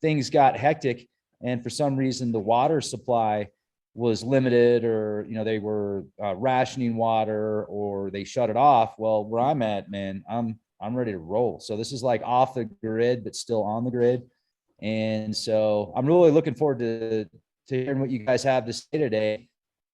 things got hectic and for some reason the water supply was limited, or they were rationing water, or they shut it off. Well, where I'm at, man, I'm ready to roll. So this is like off the grid but still on the grid, and so I'm really looking forward to hearing what you guys have to say today.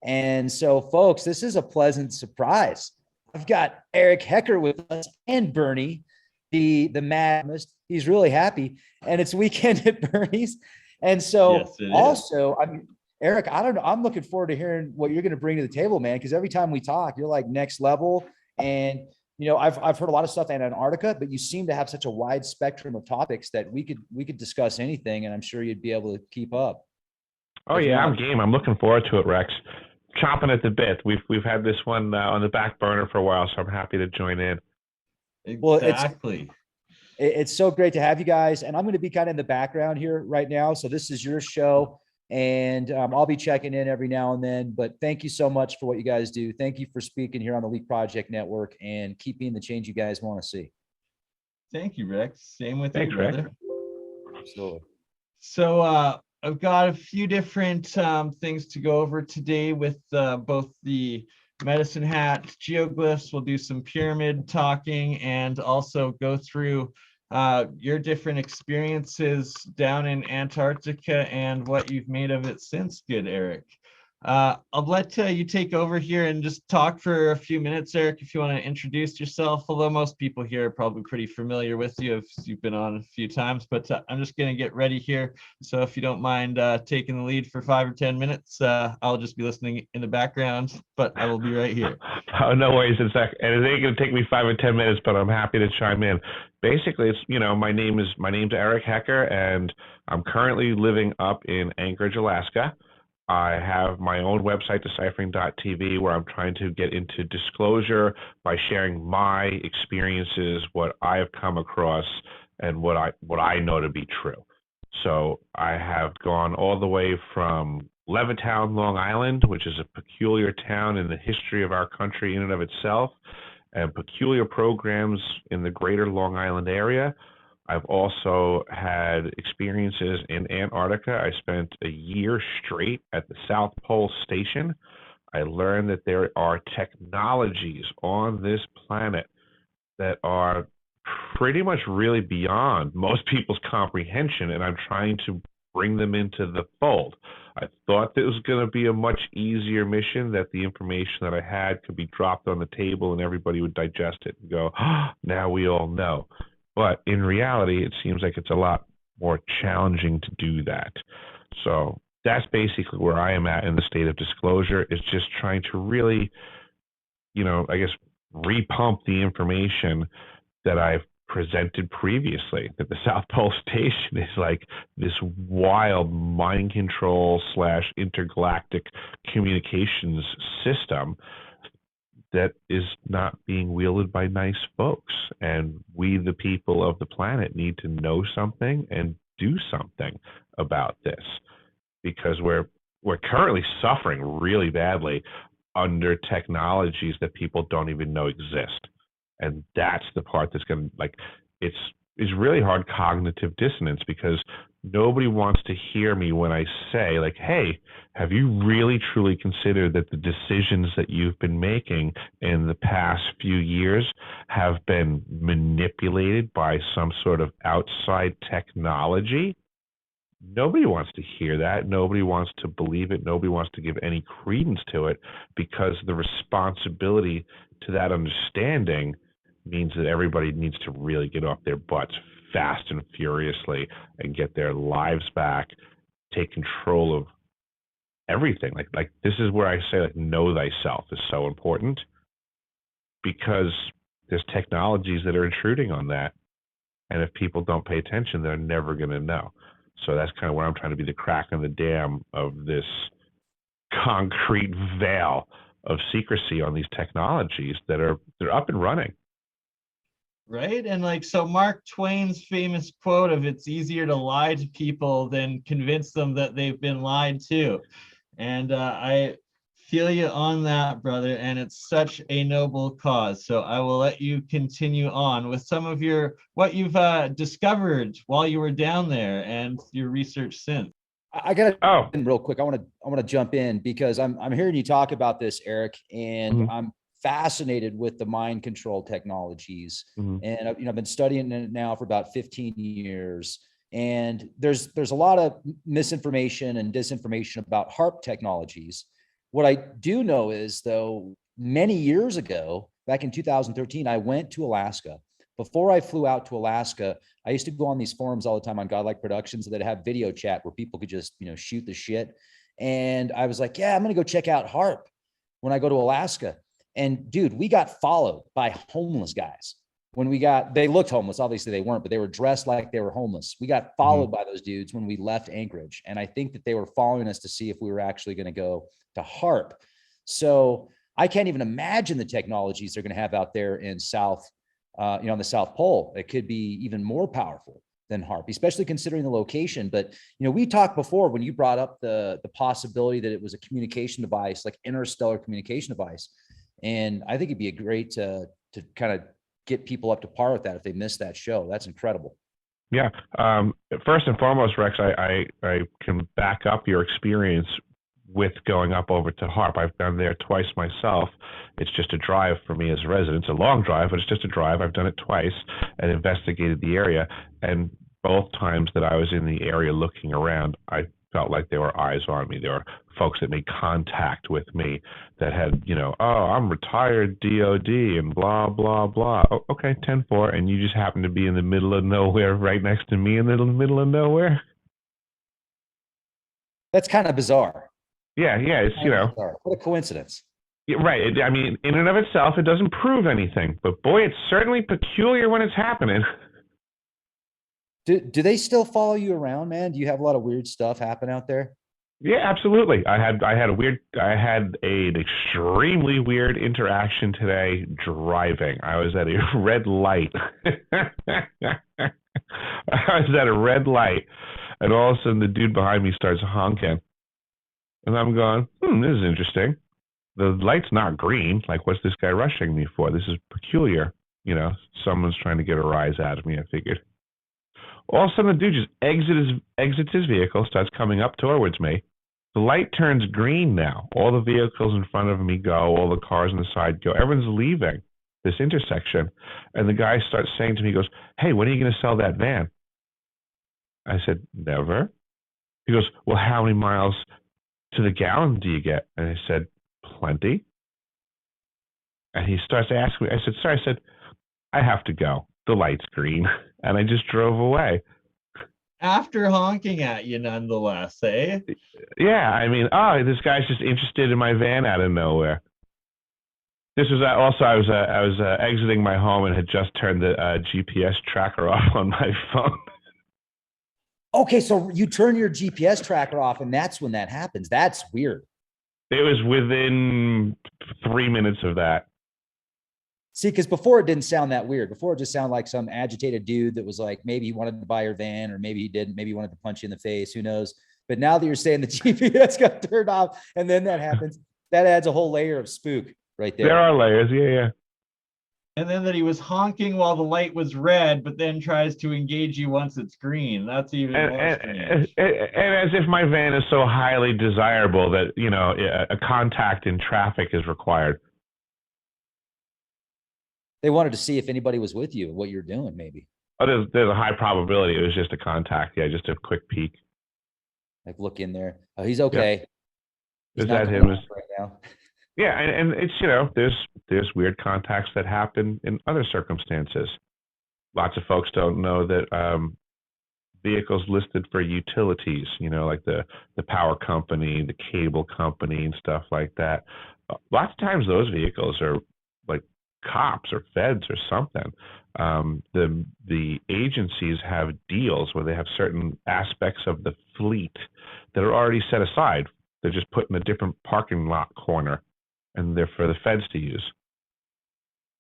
And so, folks, this is a pleasant surprise. I've got Eric Hecker with us and BurnEye, the madness. He's really happy, and it's weekend at BurnEye's. And so, yes, also, I mean, Eric, I don't know. I'm looking forward to hearing what you're going to bring to the table, man. Because every time we talk, you're like next level. And I've heard a lot of stuff in Antarctica, but you seem to have such a wide spectrum of topics that we could discuss anything, and I'm sure you'd be able to keep up. Oh yeah, I'm game. I'm looking forward to it, Rex. Chomping at the bit. We've had this one on the back burner for a while, so I'm happy to join in. Exactly. Well, it's so great to have you guys, and I'm going to be kind of in the background here right now. So this is your show, and I'll be checking in every now and then. But thank you so much for what you guys do. Thank you for speaking here on the LeakProject Network and keeping the change you guys want to see. Thank you, Rex. Same with Thanks, you, brother. Rex. Absolutely. So I've got a few different things to go over today with both the medicine hat geoglyphs. We'll do some pyramid talking and also go through your different experiences down in Antarctica and what you've made of it since. Good, Eric. I'll let you take over here and just talk for a few minutes, Eric, if you want to introduce yourself, although most people here are probably pretty familiar with you if you've been on a few times, but I'm just going to get ready here. So if you don't mind taking the lead for 5 or 10 minutes, I'll just be listening in the background, but I will be right here. Oh, no worries. And it ain't going to take me 5 or 10 minutes, but I'm happy to chime in. Basically, it's, my name's Eric Hecker, and I'm currently living up in Anchorage, Alaska. I have my own website, deciphering.tv, where I'm trying to get into disclosure by sharing my experiences, what I've come across, and what I know to be true. So I have gone all the way from Levittown, Long Island, which is a peculiar town in the history of our country in and of itself, and peculiar programs in the greater Long Island area. I've also had experiences in Antarctica. I spent a year straight at the South Pole Station. I learned that there are technologies on this planet that are pretty much really beyond most people's comprehension, and I'm trying to bring them into the fold. I thought that it was going to be a much easier mission, that the information that I had could be dropped on the table and everybody would digest it and go, oh, now we all know. But in reality, it seems like it's a lot more challenging to do that. So that's basically where I am at in the state of disclosure, is just trying to really, I guess, repump the information that I've presented previously, that the South Pole Station is like this wild mind control / intergalactic communications system that is not being wielded by nice folks. And we, the people of the planet, need to know something and do something about this, because we're currently suffering really badly under technologies that people don't even know exist. And that's the part that's going to, it's really hard cognitive dissonance, because nobody wants to hear me when I say, hey, have you really truly considered that the decisions that you've been making in the past few years have been manipulated by some sort of outside technology? Nobody wants to hear that. Nobody wants to believe it. Nobody wants to give any credence to it, because the responsibility to that understanding means that everybody needs to really get off their butts fast and furiously and get their lives back, take control of everything. Like this is where I say, know thyself is so important, because there's technologies that are intruding on that. And if people don't pay attention, they're never going to know. So that's kind of where I'm trying to be the crack in the dam of this concrete veil of secrecy on these technologies they're up and running. Right. And so Mark Twain's famous quote of "it's easier to lie to people than convince them that they've been lied to." And I Feel you on that, brother, and it's such a noble cause. So I will let you continue on with some of what you've discovered while you were down there and your research since. I got Oh, to real quick. I want to jump in because I'm hearing you talk about this, Eric, and mhm, I'm fascinated with the mind control technologies. mhm, And I've been studying it now for about 15 years. And there's a lot of misinformation and disinformation about HARP technologies. What I do know is, though, many years ago, back in 2013, I went to Alaska. Before I flew out to Alaska, I used to go on these forums all the time on Godlike Productions that have video chat where people could just, shoot the shit. And I was like, yeah, I'm going to go check out HARP when I go to Alaska. And dude, we got followed by homeless guys. They looked homeless. Obviously they weren't, but they were dressed like they were homeless. We got followed by those dudes when we left Anchorage. And I think that they were following us to see if we were actually going to go to HARP. So I can't even imagine the technologies they're going to have out there in on the South Pole. It could be even more powerful than HARP, especially considering the location. But, we talked before when you brought up the possibility that it was a communication device, like interstellar communication device. And I think it'd be a great to kind of get people up to par with that if they missed that show. That's incredible. yeah. First and foremost, Rex, I can back up your experience with going up over to HARP. I've been there twice myself. It's just a drive for me as a resident. It's a long drive, but it's just a drive. I've done it twice and investigated the area. And both times that I was in the area looking around, I felt like there were eyes on me. There were folks that made contact with me that had, oh, I'm retired DOD and blah, blah, blah. Oh, okay, 10-4. And you just happen to be in the middle of nowhere right next to me in the middle of nowhere. That's kind of bizarre. Yeah, it's, What a coincidence. Yeah, right. I mean, in and of itself, it doesn't prove anything. But boy, it's certainly peculiar when it's happening. Do they still follow you around, man? Do you have a lot of weird stuff happen out there? Yeah, absolutely. I had an extremely weird interaction today driving. I was at a red light. I was at a red light, and all of a sudden the dude behind me starts honking. And I'm going, this is interesting. The light's not green. Like, what's this guy rushing me for? This is peculiar. Someone's trying to get a rise out of me, I figured. All of a sudden, the dude just exits his vehicle, starts coming up towards me. The light turns green now. All the vehicles in front of me go. All the cars on the side go. Everyone's leaving this intersection. And the guy starts saying to me, he goes, hey, when are you going to sell that van? I said, never. He goes, well, how many miles to the gallon do you get? And I said, plenty. And he starts asking me, I said, sorry, I have to go. The light's green. And I just drove away. After honking at you nonetheless, eh? Yeah, I mean, this guy's just interested in my van out of nowhere. This was also, I was exiting my home and had just turned the GPS tracker off on my phone. Okay, so you turn your GPS tracker off, and that's when that happens. That's weird. It was within 3 minutes of that. See, because before it didn't sound that weird. Before it just sounded like some agitated dude that was like, maybe he wanted to buy your van, or maybe he didn't. Maybe he wanted to punch you in the face. Who knows? But now that you're saying the GPS got turned off, and then that happens, that adds a whole layer of spook right there. There are layers, yeah. And then that he was honking while the light was red, but then tries to engage you once it's green. That's even more strange. And as if my van is so highly desirable that, a contact in traffic is required. They wanted to see if anybody was with you, what you're doing, maybe. Oh, there's a high probability it was just a contact. Yeah, just a quick peek. Like, look in there. Oh, he's okay. Yep. Is that him? Right now. Yeah, and it's, there's weird contacts that happen in other circumstances. Lots of folks don't know that vehicles listed for utilities, like the power company, the cable company, and stuff like that. Lots of times those vehicles are like cops or feds or something. The agencies have deals where they have certain aspects of the fleet that are already set aside. They're just put in a different parking lot corner, and they're for the feds to use.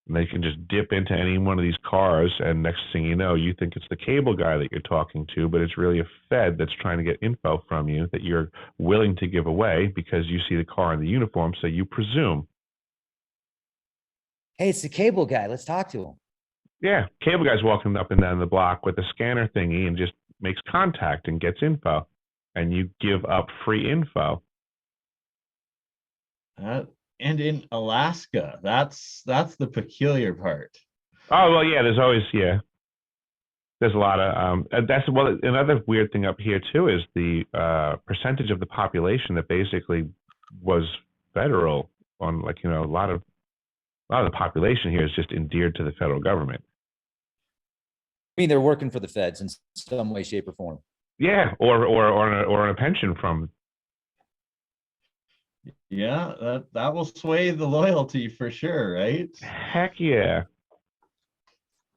And they can just dip into any one of these cars, and next thing you know, you think it's the cable guy that you're talking to, but it's really a Fed that's trying to get info from you that you're willing to give away because you see the car in the uniform, so you presume. Hey, it's the cable guy. Let's talk to him. Yeah, cable guy's walking up and down the block with a scanner thingy and just makes contact and gets info, and you give up free info. And in Alaska, that's the peculiar part. Oh, well, yeah, there's always, yeah. There's a lot of, that's, well, another weird thing up here, too, is the percentage of the population that basically was federal on, like, you know, a lot of the population here is just endeared to the federal government. I mean, they're working for the feds in some way, shape, or form. Yeah, or a pension from. Yeah, that will sway the loyalty for sure, right? Heck yeah.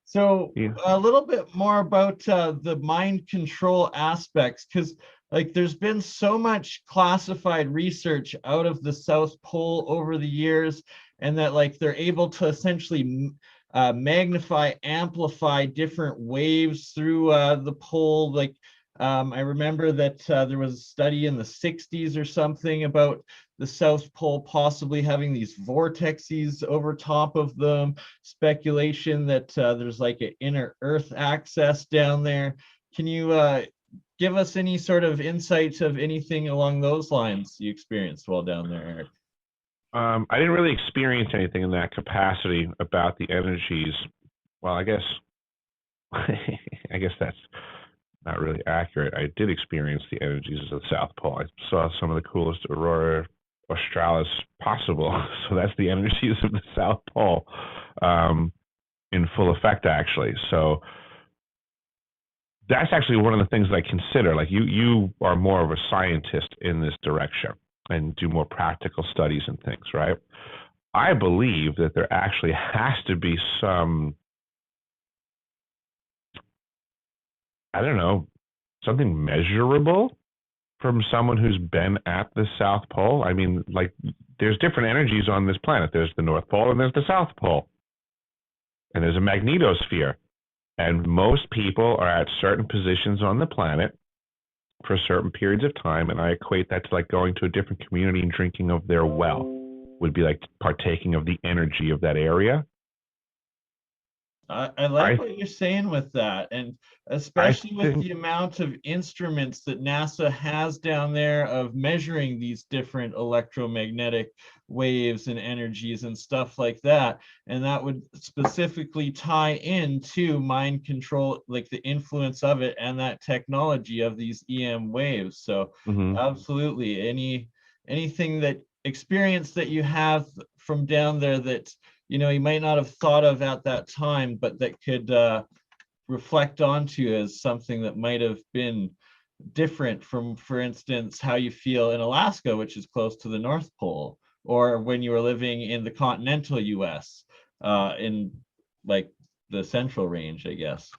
So a little bit more about the mind control aspects, because like there's been so much classified research out of the South Pole over the years, and that like they're able to essentially magnify, amplify different waves through the pole. Like I remember that there was a study in the 60s or something about the South Pole possibly having these vortexes over top of them, speculation that there's like an inner Earth access down there. Can you give us any sort of insights of anything along those lines you experienced while down there, Eric? I didn't really experience anything in that capacity about the energies. Well, I guess that's not really accurate. I did experience the energies of the South Pole. I saw some of the coolest aurora australis possible. So that's the energies of the South Pole in full effect, actually. So that's actually one of the things that I consider. Like you are more of a scientist in this direction and do more practical studies and things, right? I believe that there actually has to be some, I don't know, something measurable from someone who's been at the South Pole. I mean, like, there's different energies on this planet. There's the North Pole and there's the South Pole. And there's a magnetosphere. And most people are at certain positions on the planet for certain periods of time, and I equate that to like going to a different community and drinking of their well. Would be like partaking of the energy of that area. I like what you're saying with that, and especially with the amount of instruments that NASA has down there of measuring these different electromagnetic waves and energies and stuff like that. And that would specifically tie into mind control, like the influence of it and that technology of these EM waves. So absolutely, anything that experience that you have from down there that you might not have thought of at that time, but that could reflect onto as something that might have been different from, for instance, how you feel in Alaska, which is close to the North Pole, or when you were living in the continental US, in like the Central Range, I guess.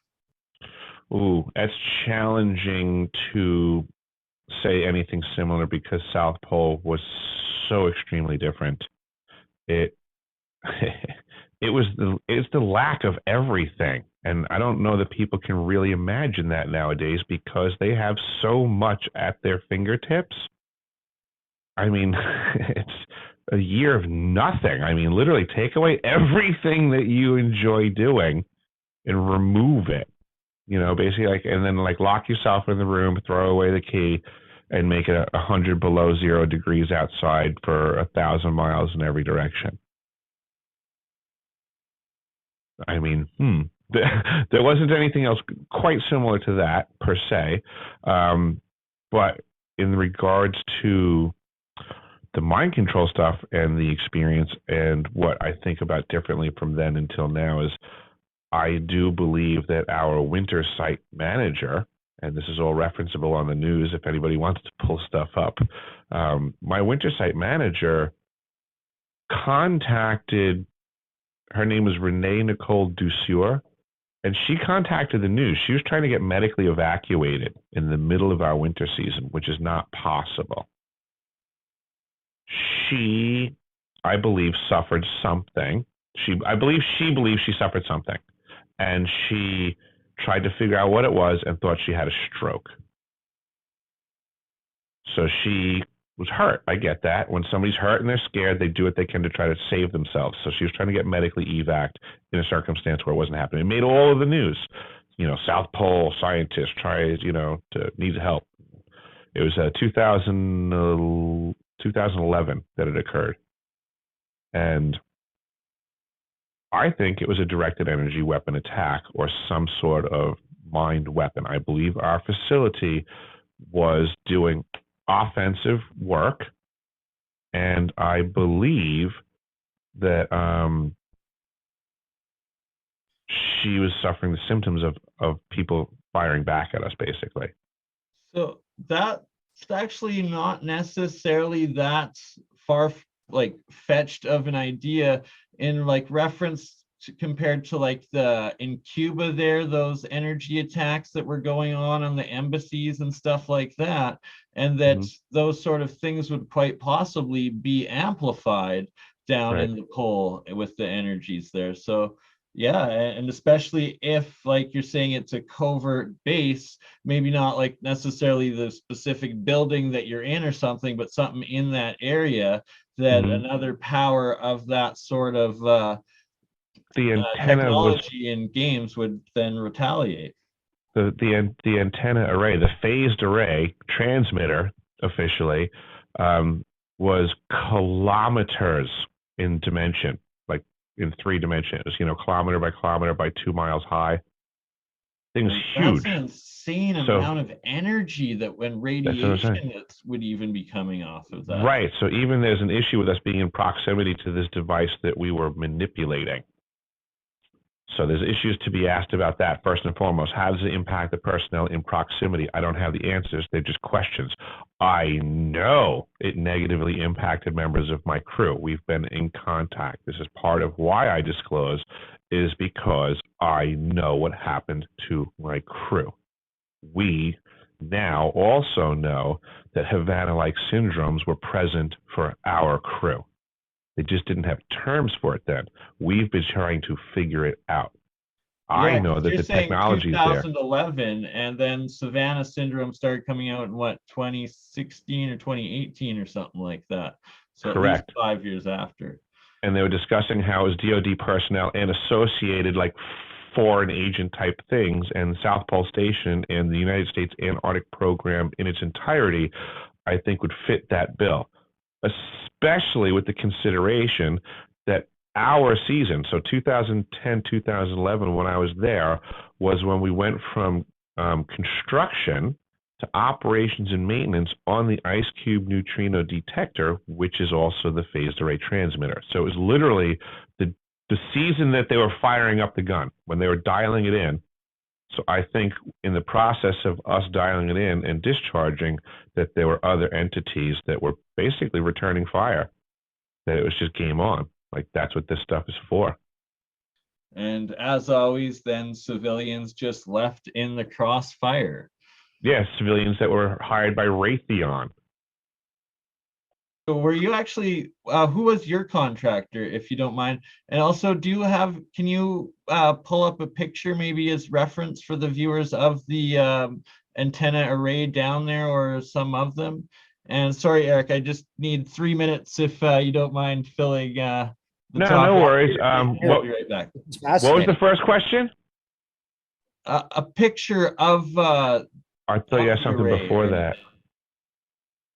Ooh, that's challenging to say anything similar because South Pole was so extremely different. It's the lack of everything, and I don't know that people can really imagine that nowadays because they have so much at their fingertips. I mean, it's a year of nothing. I mean, literally take away everything that you enjoy doing and remove it, basically, like, and then like lock yourself in the room, throw away the key, and make it 100 below 0 degrees outside for 1,000 miles in every direction. I mean, there wasn't anything else quite similar to that per se. But in regards to the mind control stuff and the experience and what I think about differently from then until now is I do believe that our winter site manager, and this is all referenceable on the news if anybody wants to pull stuff up, my winter site manager contacted, her name was Renee Nicole Dusseur, and she contacted the news. She was trying to get medically evacuated in the middle of our winter season, which is not possible. She, I believe, suffered something I believe she believes she suffered something, and she tried to figure out what it was and thought she had a stroke. So she was hurt. I get that. When somebody's hurt and they're scared, they do what they can to try to save themselves. So she was trying to get medically evac'd in a circumstance where it wasn't happening. It made all of the news. South Pole scientist tries, needs help. It was 2011 that it occurred. And I think it was a directed energy weapon attack or some sort of mind weapon. I believe our facility was doing offensive work, and I believe that she was suffering the symptoms of people firing back at us, basically. So that's actually not necessarily that far fetched of an idea in reference to, compared to in Cuba there, those energy attacks that were going on the embassies and stuff like that, and that those sort of things would quite possibly be amplified down in the pole with the energies there. So yeah, and especially if you're saying it's a covert base, maybe not necessarily the specific building that you're in or something, but something in that area that another power of that sort of the antenna technology in games would then retaliate. The antenna array, the phased array transmitter officially was kilometers in dimension, in 3 dimensions, kilometer by kilometer by 2 miles high. Thing's huge. That's an insane amount of energy that when radiation would even be coming off of that. Right. So even there's an issue with us being in proximity to this device that we were manipulating. So there's issues to be asked about that first and foremost. How does it impact the personnel in proximity? I don't have the answers. They're just questions. I know it negatively impacted members of my crew. We've been in contact. This is part of why I disclose, is because I know what happened to my crew. We now also know that Havana-like syndromes were present for our crew. They just didn't have terms for it then. We've been trying to figure it out. I know that the technology is there. 2011, and then Savannah syndrome started coming out in 2016 or 2018 or something like that. So correct. At least 5 years after. And they were discussing how it was DoD personnel and associated foreign agent type things, and South Pole Station and the United States Antarctic program in its entirety, I think would fit that bill. Especially with the consideration that our season, so 2010, 2011, when I was there, was when we went from construction to operations and maintenance on the IceCube neutrino detector, which is also the phased array transmitter. So it was literally the season that they were firing up the gun, when they were dialing it in. So I think in the process of us dialing it in and discharging, that there were other entities that were basically returning fire, that it was just game on. That's what this stuff is for. And as always, then civilians just left in the crossfire. Yeah, civilians that were hired by Raytheon. So were you actually, who was your contractor, if you don't mind? And also, can you pull up a picture maybe as reference for the viewers of the antenna array down there, or some of them? And sorry, Eric, I just need 3 minutes if you don't mind filling the No worries. I'll be right back. What was the first question? A picture of I thought you asked something before that.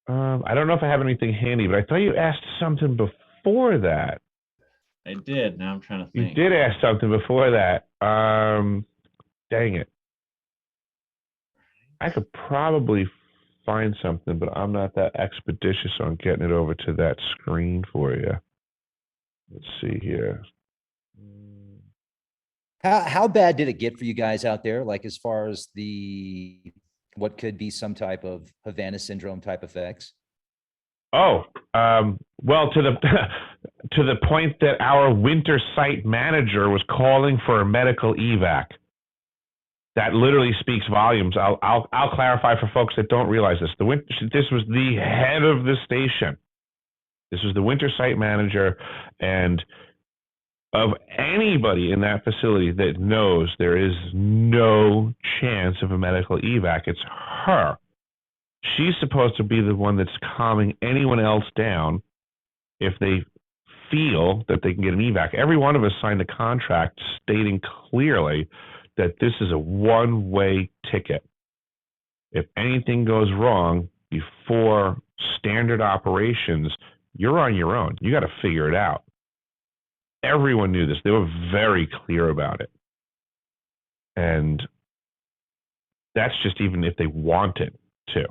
I don't know if I have anything handy, but I thought you asked something before that. I did. Now I'm trying to think. You did ask something before that. Dang it. I could probably find something, but I'm not that expeditious on getting it over to that screen for you. Let's see here. How bad did it get for you guys out there? As far as what could be some type of Havana syndrome type effects? Oh, well, to the point that our winter site manager was calling for a medical evac. That literally speaks volumes. I'll clarify for folks that don't realize this. This was the head of the station. This was the winter site manager, and of anybody in that facility that knows there is no chance of a medical evac. It's her. She's supposed to be the one that's calming anyone else down if they feel that they can get an evac. Every one of us signed a contract stating clearly that this is a one-way ticket. If anything goes wrong before standard operations, you're on your own. You got to figure it out. Everyone knew this. They were very clear about it. And that's just even if they wanted to.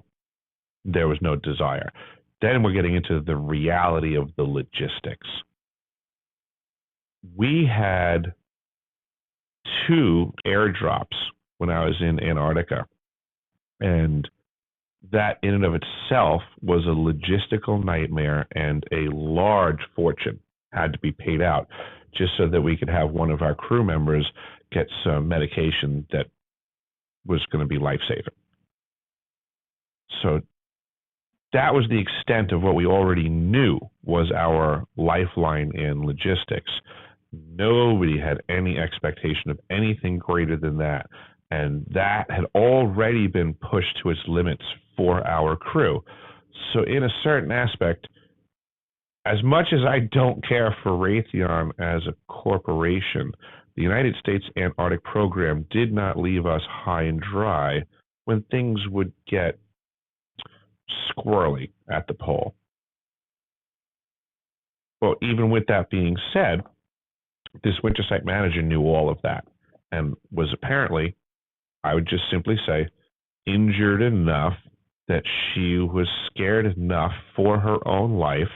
There was no desire. Then we're getting into the reality of the logistics. We had 2 airdrops when I was in Antarctica. And that in and of itself was a logistical nightmare, and a large fortune had to be paid out just so that we could have one of our crew members get some medication that was going to be life-saving. So that was the extent of what we already knew was our lifeline in logistics. Nobody had any expectation of anything greater than that. And that had already been pushed to its limits for our crew. So in a certain aspect, as much as I don't care for Raytheon as a corporation, the United States Antarctic program did not leave us high and dry when things would get squirrely at the pole. Well, even with that being said, this winter site manager knew all of that and was apparently, I would just simply say, injured enough that she was scared enough for her own life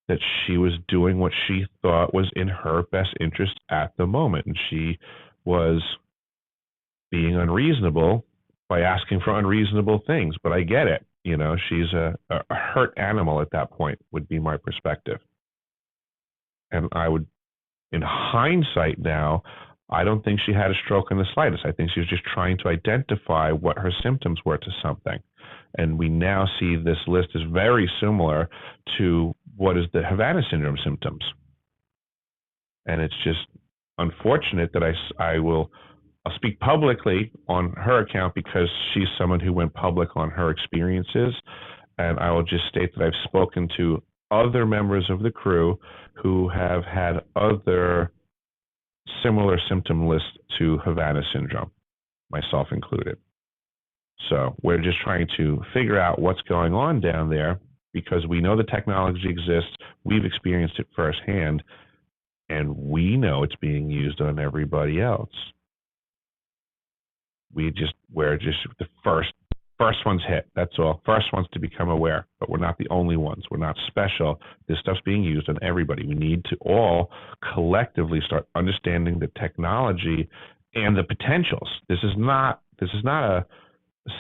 that she was doing what she thought was in her best interest at the moment. And she was being unreasonable by asking for unreasonable things. But I get it. You know, she's a hurt animal at that point, would be my perspective. And I would, in hindsight now, I don't think she had a stroke in the slightest. I think she was just trying to identify what her symptoms were to something. And we now see this list is very similar to what is the Havana syndrome symptoms. And it's just unfortunate that I'll speak publicly on her account because she's someone who went public on her experiences. And I will just state that I've spoken to other members of the crew who have had other similar symptom lists to Havana syndrome, myself included. So we're just trying to figure out what's going on down there because we know the technology exists, we've experienced it firsthand, and we know it's being used on everybody else. We're just the first ones hit, that's all. First ones to become aware, but we're not the only ones. We're not special. This stuff's being used on everybody. We need to all collectively start understanding the technology and the potentials. This is not a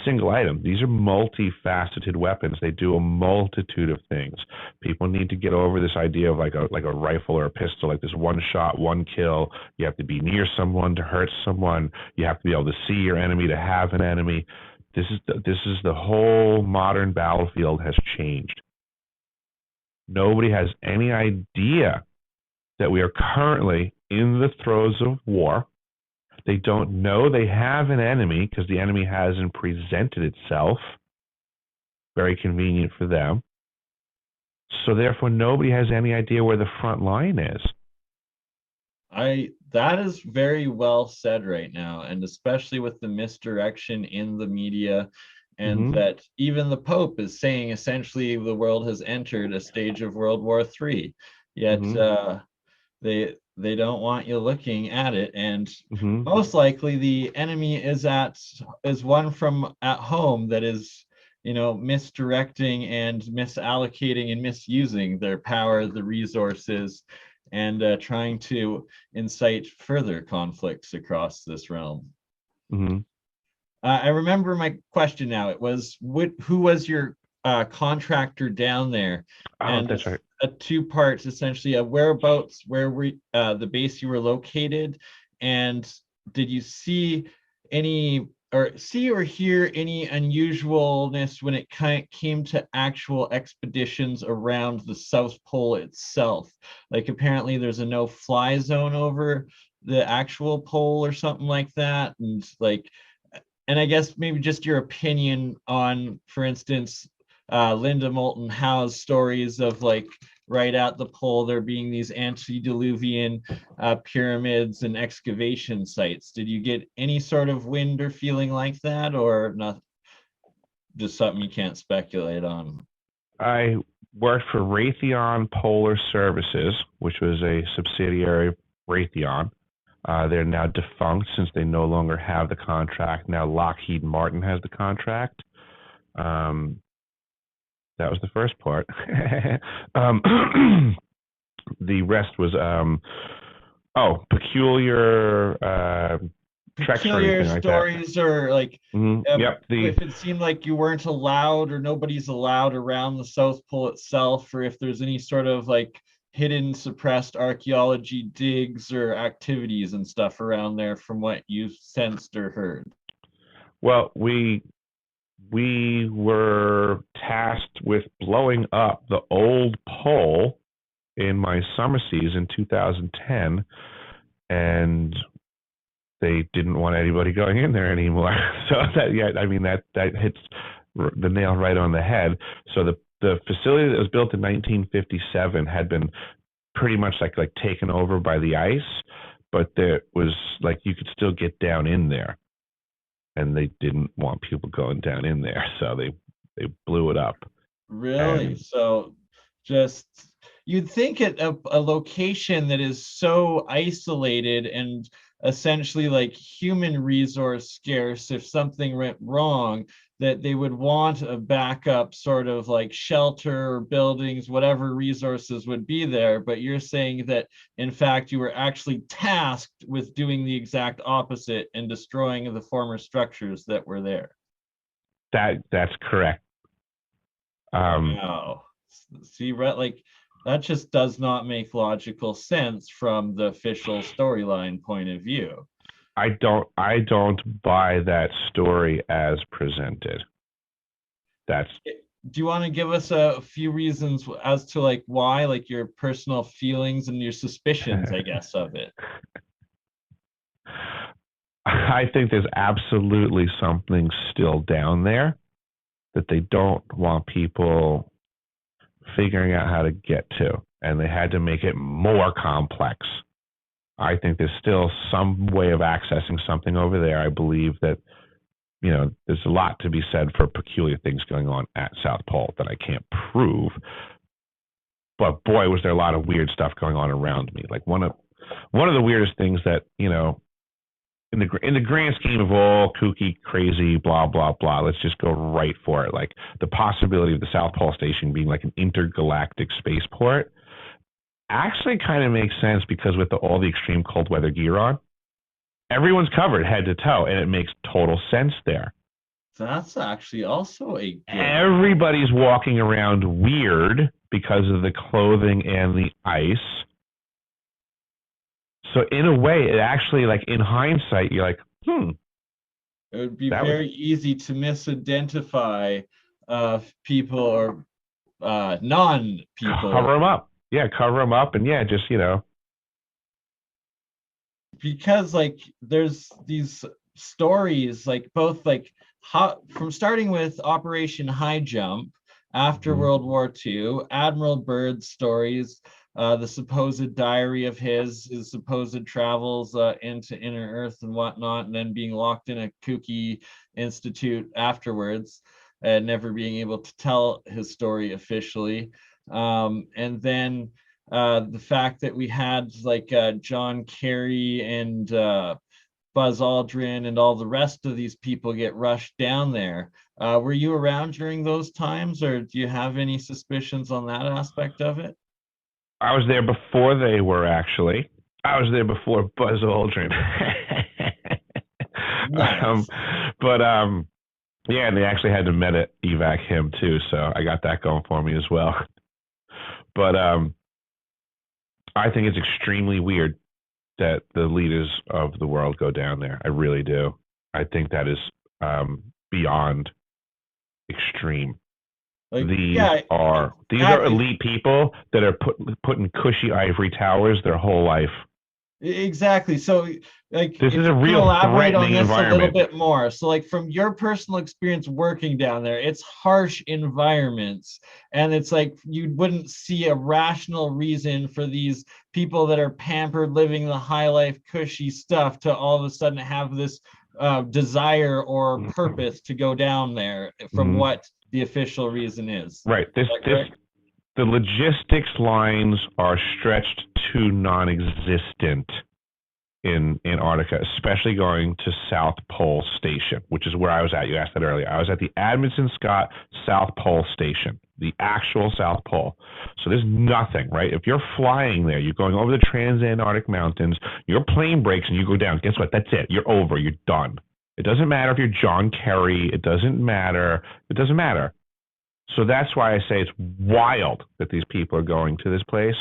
single item. These are multifaceted weapons. They do a multitude of things. People need to get over this idea of like a rifle or a pistol, like this one shot, one kill. You have to be near someone to hurt someone. You have to be able to see your enemy to have an enemy. This is the whole modern battlefield has changed. Nobody has any idea that we are currently in the throes of war. They don't know they have an enemy because the enemy hasn't presented itself. Very convenient for them. So therefore, nobody has any idea where the front line is. That is very well said right now, and especially with the misdirection in the media, and that even the Pope is saying essentially the world has entered a stage of World War III. Yet they don't want you looking at it, and most likely the enemy is one from at home that is, you know, misdirecting and misallocating and misusing their power, the resources, and trying to incite further conflicts across this realm. I remember my question now. It was, who was your contractor down there? And that's right. A two parts, essentially, whereabouts, where the base you were located, and did you see any or see or hear any unusualness when it came to actual expeditions around the South Pole itself? Like apparently there's a no-fly zone over the actual pole or something like that, and like, and I guess maybe just your opinion on, for instance, Linda Moulton Howe's stories of like right at the pole there being these antediluvian pyramids and excavation sites. Did you get any sort of wind or feeling like that, or not? Just something you can't speculate on? I worked for Raytheon Polar Services, which was a subsidiary of Raytheon. They're now defunct since they no longer have the contract. Now Lockheed Martin has the contract. That was the first part. The rest was peculiar treks or Peculiar anything like that. stories, or like Yep. if it seemed like you weren't allowed or nobody's allowed around the South Pole itself, or if there's any sort of like hidden suppressed archaeology digs or activities and stuff around there from what you sensed or heard. Well, we were tasked with blowing up the old pole in my summer season 2010, and they didn't want anybody going in there anymore. So that hits the nail right on the head. So the facility that was built in 1957 had been pretty much like taken over by the ice, but there was like you could still get down in there, and they didn't want people going down in there, so they blew it up. Really? So just, you'd think at a location that is so isolated and essentially like human resource scarce, if something went wrong, that they would want a backup sort of like shelter or buildings, whatever resources would be there. But you're saying that in fact you were actually tasked with doing the exact opposite and destroying the former structures that were there. That's correct. Wow. See, like that just does not make logical sense from the official storyline point of view. I don't buy that story as presented. Do you want to give us a few reasons as to like why, like your personal feelings and your suspicions, I guess, of it? I think there's absolutely something still down there that they don't want people figuring out how to get to, and they had to make it more complex. I think there's still some way of accessing something over there. I believe that, there's a lot to be said for peculiar things going on at South Pole that I can't prove. But boy, was there a lot of weird stuff going on around me. Like one of the weirdest things that, in the grand scheme of all kooky, crazy, blah, blah, blah, let's just go right for it. Like the possibility of the South Pole Station being like an intergalactic spaceport actually kind of makes sense, because with all the extreme cold weather gear on, everyone's covered head to toe, and it makes total sense there. That's actually also a good... Everybody's walking around weird because of the clothing and the ice. So in a way, it actually, like in hindsight, you're like, It would be very easy to misidentify people or non-people. Cover them up. Yeah, cover them up, and yeah, just, Because like there's these stories, like both like from starting with Operation High Jump after World War II, Admiral Byrd's stories, the supposed diary of his supposed travels into inner Earth and whatnot, and then being locked in a kooky institute afterwards and never being able to tell his story officially. And then the fact that we had like John Kerry and Buzz Aldrin and all the rest of these people get rushed down there. Were you around during those times, or do you have any suspicions on that aspect of it? I was there before they were, actually. I was there before Buzz Aldrin. Nice. Yeah, and they actually had to evac him too, so I got that going for me as well. But I think it's extremely weird that the leaders of the world go down there. I really do. I think that is beyond extreme. Like, These yeah, are exactly. elite people that are put in cushy ivory towers their whole life. Exactly. So, like, This if is you a can real elaborate on threatening this a little environment. bit more. So, like, from your personal experience working down there, it's harsh environments. And it's like you wouldn't see a rational reason for these people that are pampered, living the high life, cushy stuff to all of a sudden have this desire or purpose to go down there from Mhm. what the official reason is. Right. Is that correct? The logistics lines are stretched to non-existent in Antarctica, especially going to South Pole Station, which is where I was at. You asked that earlier. I was at the Amundsen Scott South Pole Station, the actual South Pole. So there's nothing, right? If you're flying there, you're going over the Transantarctic Mountains, your plane breaks and you go down. Guess what? That's it. You're over. You're done. It doesn't matter if you're John Kerry. It doesn't matter. It doesn't matter. So that's why I say it's wild that these people are going to this place,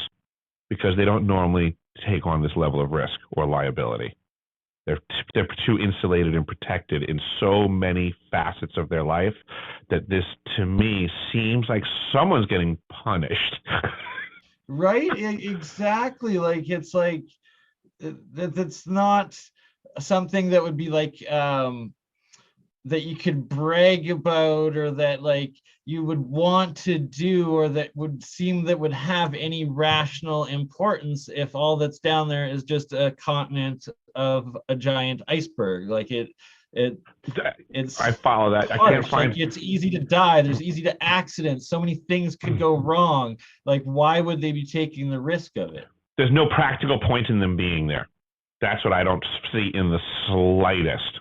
because they don't normally take on this level of risk or liability. They're too insulated and protected in so many facets of their life that this, to me, seems like someone's getting punished. Right? Exactly. Like, it's like that's not something that would be like that you could brag about, or that like you would want to do, or that would seem that would have any rational importance if all that's down there is just a continent of a giant iceberg. Like it's I follow that. I can't harsh. Like, find. it's easy to die, there's easy to accidents, so many things could go wrong. Like, why would they be taking the risk of it? There's no practical point in them being there. That's what I don't see in the slightest.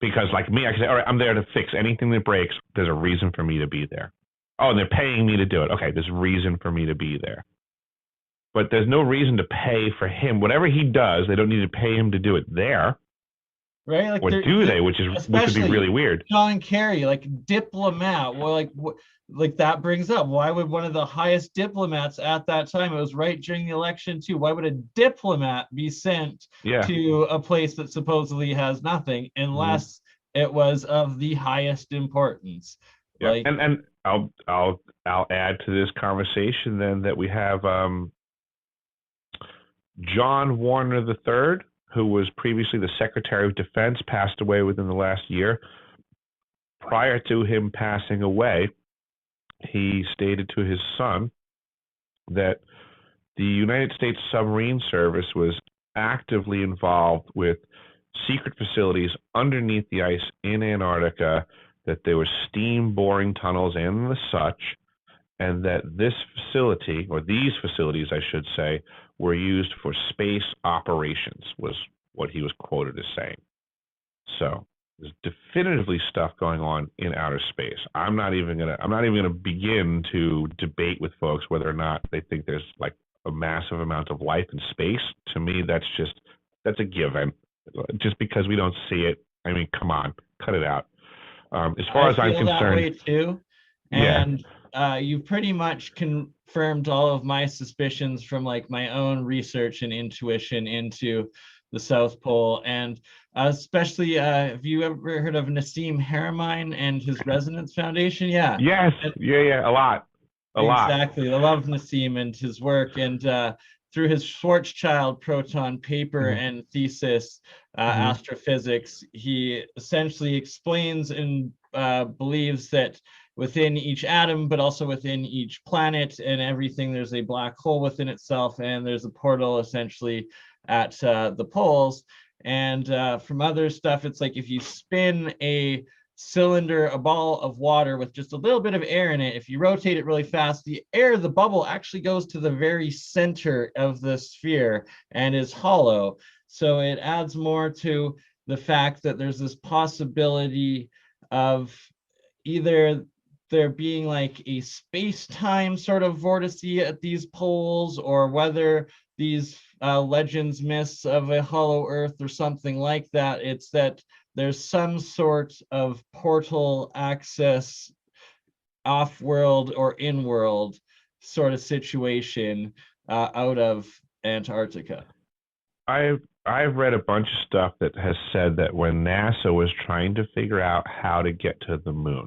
Because like me, I can say, all right, I'm there to fix anything that breaks. There's a reason for me to be there. Oh, and they're paying me to do it. Okay, there's a reason for me to be there. But there's no reason to pay for him. Whatever he does, they don't need to pay him to do it there. Right? Like, Or do they? Which would be really weird. John Kerry, like diplomat. Well, like that brings up, why would one of the highest diplomats at that time, it was right during the election too, why would a diplomat be sent to a place that supposedly has nothing unless it was of the highest importance? Yeah, Like, and I'll add to this conversation then that we have John Warner III, who was previously the Secretary of Defense, passed away within the last year. Prior to him passing away, he stated to his son that the United States Submarine Service was actively involved with secret facilities underneath the ice in Antarctica, that there were steam boring tunnels and the such, and that this facility, or these facilities, I should say, were used for space operations, was what he was quoted as saying. So there's definitively stuff going on in outer space. I'm not even gonna begin to debate with folks whether or not they think there's like a massive amount of life in space. To me, that's a given. Just because we don't see it, I mean, come on, cut it out. As far as I'm concerned, that way too. And you pretty much confirmed all of my suspicions from like my own research and intuition into the South Pole. And especially, have you ever heard of Nassim Haramein and his Resonance Foundation? Yeah. Yes. A lot. Exactly. I love Nassim and his work. And through his Schwarzschild proton paper and thesis, astrophysics, he essentially explains and believes that within each atom, but also within each planet and everything, there's a black hole within itself, and there's a portal essentially at the poles. And from other stuff, it's like if you spin a cylinder, a ball of water with just a little bit of air in it, if you rotate it really fast, the air, the bubble actually goes to the very center of the sphere and is hollow. So it adds more to the fact that there's this possibility of either there being like a space-time sort of vortice at these poles, or whether these legends, myths of a hollow earth or something like that. It's that there's some sort of portal access, off-world or in-world sort of situation out of Antarctica. I I've read a bunch of stuff that has said that when NASA was trying to figure out how to get to the moon,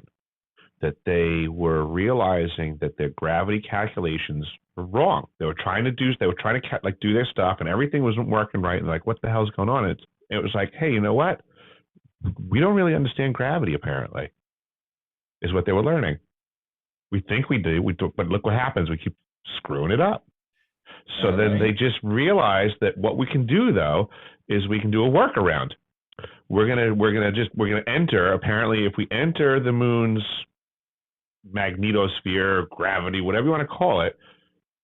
that they were realizing that their gravity calculations were wrong. They were trying to do their stuff, and everything wasn't working right. And like, what the hell's going on? It was like, hey, you know what? We don't really understand gravity, apparently, is what they were learning. We think we do, but look what happens. We keep screwing it up. So then they just realized that what we can do, though, is we can do a workaround. We're gonna enter. Apparently, if we enter the moon's magnetosphere, gravity, whatever you want to call it,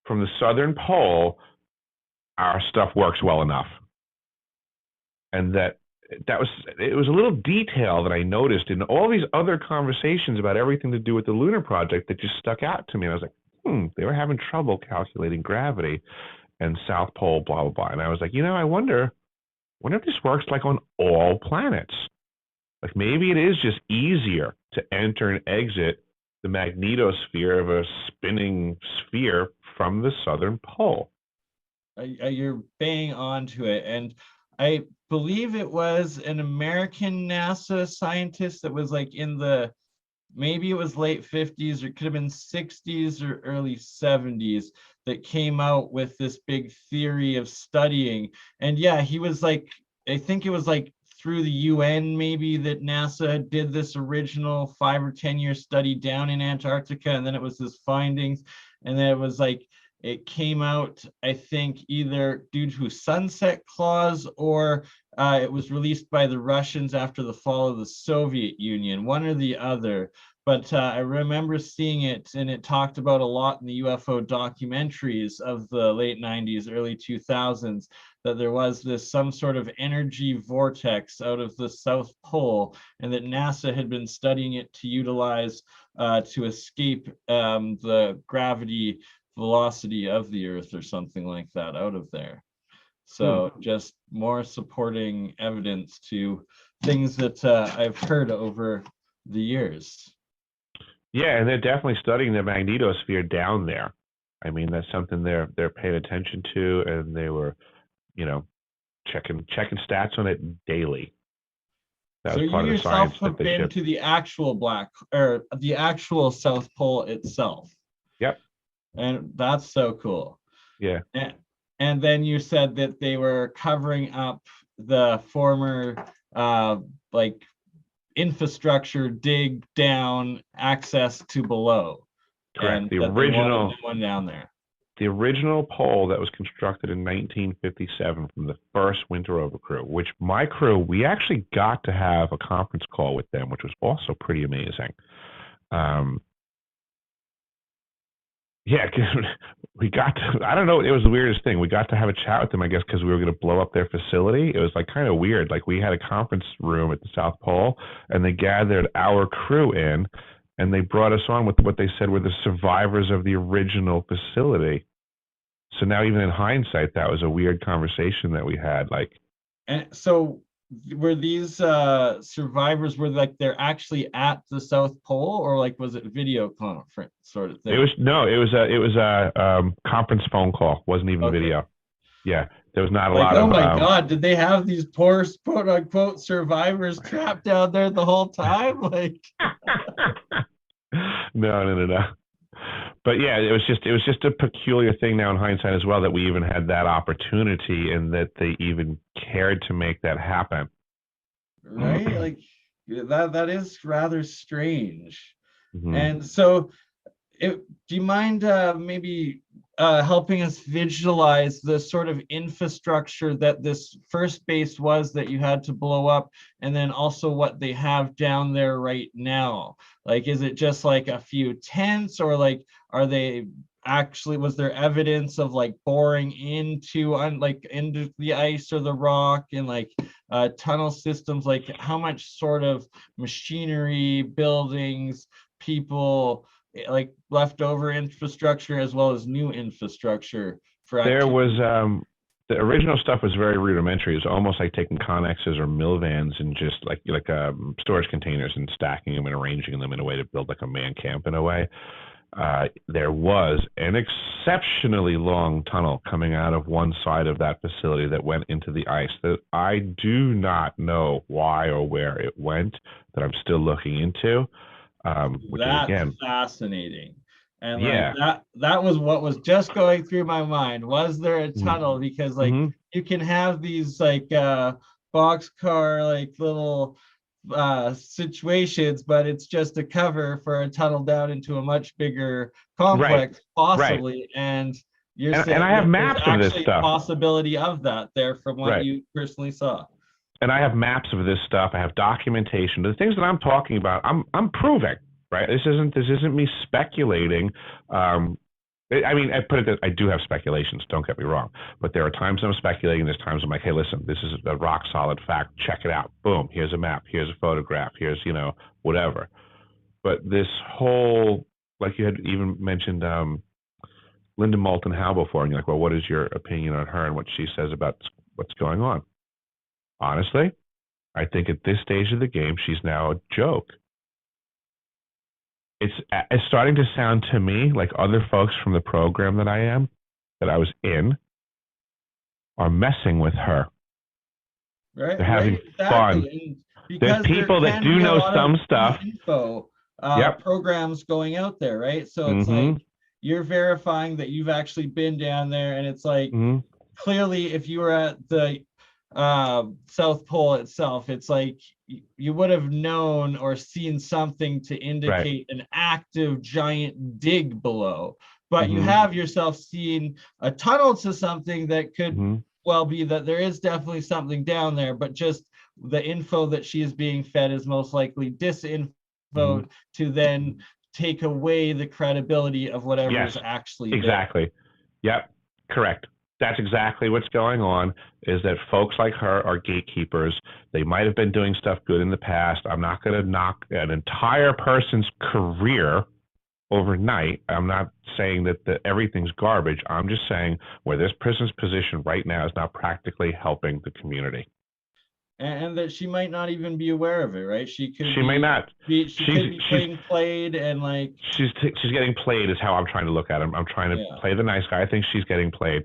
from the southern pole, our stuff works well enough. And it was a little detail that I noticed in all these other conversations about everything to do with the lunar project that just stuck out to me. And I was like, they were having trouble calculating gravity and South Pole, blah, blah, blah. And I was like, I wonder if this works like on all planets. Like maybe it is just easier to enter and exit the magnetosphere of a spinning sphere from the southern pole. You're bang onto it. And I believe it was an American NASA scientist that was like maybe it was late 50s, or it could have been 60s or early 70s, that came out with this big theory of studying. And yeah, he was like, I think it was like through the UN maybe, that NASA did this original 5 or 10 year study down in Antarctica, and then it was his findings, and then it was like, it came out, I think, either due to sunset clause or it was released by the Russians after the fall of the Soviet Union, one or the other. But I remember seeing it, and it talked about a lot in the UFO documentaries of the late 90s, early 2000s, that there was some sort of energy vortex out of the South Pole, and that NASA had been studying it to utilize to escape the gravity velocity of the Earth or something like that out of there. So just more supporting evidence to things that I've heard over the years. Yeah, and they're definitely studying the magnetosphere down there. I mean, that's something they're paying attention to, and they were, checking stats on it daily. That so was part you of the science yourself have that they been shipped. to the actual the actual South Pole itself. Yep. And that's so cool. Yeah. And then you said that they were covering up the former infrastructure, dig down, access to below. Correct. And The original one down there. The original pole that was constructed in 1957 from the first winter over crew, which my crew, we actually got to have a conference call with them, which was also pretty amazing. We got to, I don't know, it was the weirdest thing. We got to have a chat with them, I guess, because we were going to blow up their facility. It was like kind of weird. Like we had a conference room at the South Pole, and they gathered our crew in, and they brought us on with what they said were the survivors of the original facility. So now, even in hindsight, that was a weird conversation that we had. And so were these survivors, they're actually at the South Pole, or was it video conference sort of thing? It was a conference phone call. Wasn't even video. Yeah, there was not a lot of. Oh my God, did they have these poor quote unquote survivors trapped down there the whole time? No. But yeah, it was just a peculiar thing now in hindsight as well, that we even had that opportunity and that they even cared to make that happen. Right? That is rather strange. Mm-hmm. And so do you mind maybe helping us visualize the sort of infrastructure that this first base was that you had to blow up, and then also what they have down there right now? Is it just a few tents, or are they actually, was there evidence of boring into the ice or the rock, and tunnel systems? How much sort of machinery, buildings, people, leftover infrastructure as well as new infrastructure for activity? There was the original stuff was very rudimentary. It was almost like taking connexes or mill vans and just storage containers and stacking them and arranging them in a way to build a man camp in a way. there was an exceptionally long tunnel coming out of one side of that facility that went into the ice that I do not know why or where it went, that I'm still looking into. Which is, again, fascinating. And yeah, like that was what was just going through my mind. Was there a tunnel? Because like you can have these like boxcar like little situations, but it's just a cover for a tunnel down into a much bigger complex, possibly. And you're saying and I have that maps there's of this actually stuff. Possibility of that there from what you personally saw. And I have maps of this stuff. I have documentation. The things that I'm talking about, I'm proving. Right. This isn't me speculating. I mean, I put it that I do have speculations. Don't get me wrong. But there are times I'm speculating. There's times I'm like, hey, listen, this is a rock solid fact. Check it out. Boom. Here's a map. Here's a photograph. Here's, whatever. But this whole, like you had even mentioned Linda Moulton Howe before, and you're like, well, what is your opinion on her and what she says about what's going on? Honestly, I think at this stage of the game, she's now a joke. It's starting to sound to me like other folks from the program that I was in, are messing with her. Right. They're having fun. There's people that do know some stuff. Info, programs going out there, right? So it's like you're verifying that you've actually been down there, and it's like clearly, if you were at the South Pole itself, it's like you would have known or seen something to indicate an active giant dig below, but you have yourself seen a tunnel to something that could well be that there is definitely something down there, but just the info that she is being fed is most likely disinfo to then take away the credibility of whatever is actually exactly there. Yep, correct. That's exactly what's going on, is that folks like her are gatekeepers. They might have been doing stuff good in the past. I'm not going to knock an entire person's career overnight. I'm not saying that everything's garbage. I'm just saying where this person's position right now is not practically helping the community. And that she might not even be aware of it, right? She may not. She could be being played, and like she's getting played is how I'm trying to look at it. I'm trying to play the nice guy. I think she's getting played.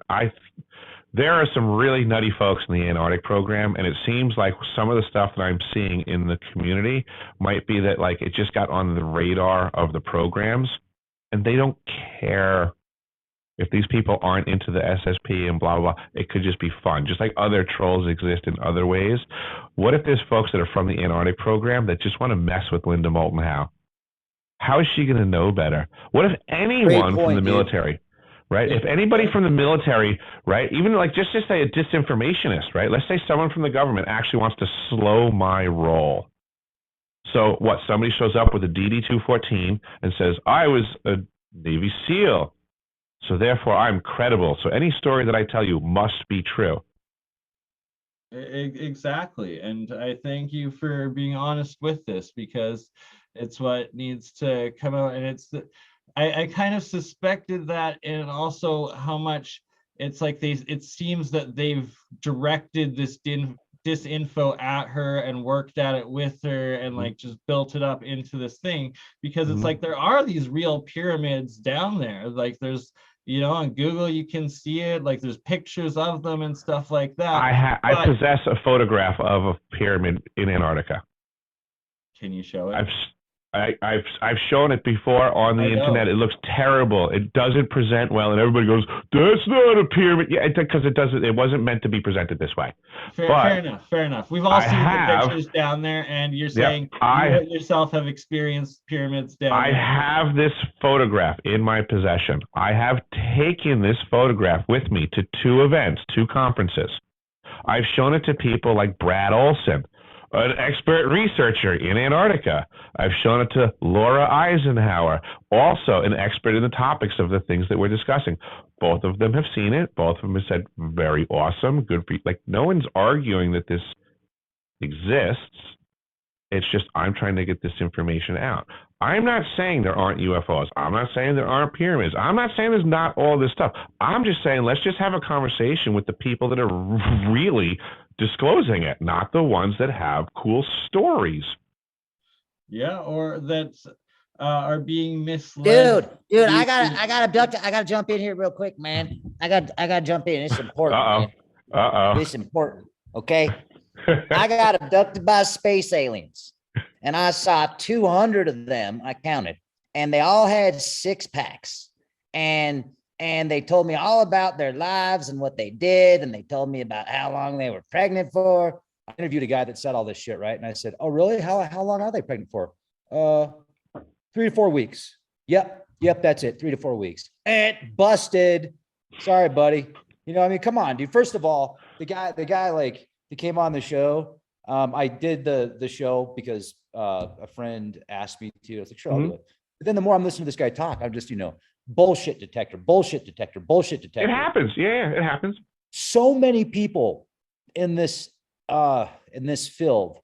There are some really nutty folks in the Antarctic program, and it seems like some of the stuff that I'm seeing in the community might be that like it just got on the radar of the programs, and they don't care if these people aren't into the SSP and blah, blah, blah. It could just be fun, just like other trolls exist in other ways. What if there's folks that are from the Antarctic program that just want to mess with Linda Moulton Howe? How is she going to know better? What if anyone from the military, right? If anybody from the military, right, even like just say a disinformationist, right? Let's say someone from the government actually wants to slow my roll. So what, somebody shows up with a DD-214 and says, I was a Navy SEAL, so therefore I'm credible. So any story that I tell you must be true. Exactly. And I thank you for being honest with this, because it's what needs to come out. And I kind of suspected that, and also how much it's like it seems that they've directed this disinfo at her and worked at it with her and like just built it up into this thing, because it's like there are these real pyramids down there. Like there's, on Google you can see it, like there's pictures of them and stuff like that. I possess a photograph of a pyramid in Antarctica. Can you show it? I've shown it before on the internet. It looks terrible. It doesn't present well, and everybody goes, "That's not a pyramid." Yeah, because it doesn't. It wasn't meant to be presented this way. Fair enough. We've all seen the pictures down there, and you're saying you yourself have experienced pyramids down there. I have this photograph in my possession. I have taken this photograph with me to 2 events, 2 conferences. I've shown it to people like Brad Olson, an expert researcher in Antarctica. I've shown it to Laura Eisenhower, also an expert in the topics of the things that we're discussing. Both of them have seen it. Both of them have said, very awesome, good for you. Like, no one's arguing that this exists. It's just I'm trying to get this information out. I'm not saying there aren't UFOs. I'm not saying there aren't pyramids. I'm not saying there's not all this stuff. I'm just saying let's just have a conversation with the people that are really disclosing it, not the ones that have cool stories. Yeah, or that's are being misled. Dude, due I to- gotta jump in here real quick, man. I gotta jump in. It's important, man. It's important. Okay. I got abducted by space aliens, and I saw 200 of them. I counted, and they all had 6-packs, and they told me all about their lives and what they did, and they told me about how long they were pregnant for. I interviewed a guy that said all this shit, right? And I said, "Oh, really? How long are they pregnant for?" 3 to 4 weeks. Yep, that's it. 3 to 4 weeks. And busted. Sorry, buddy. You know, I mean, come on, dude. First of all, the guy like he came on the show. I did the show because a friend asked me to. I was like, sure, I'll do it. But then the more I'm listening to this guy talk, I'm just, bullshit detector, bullshit detector, bullshit detector. It happens. Yeah, it happens. So many people in this field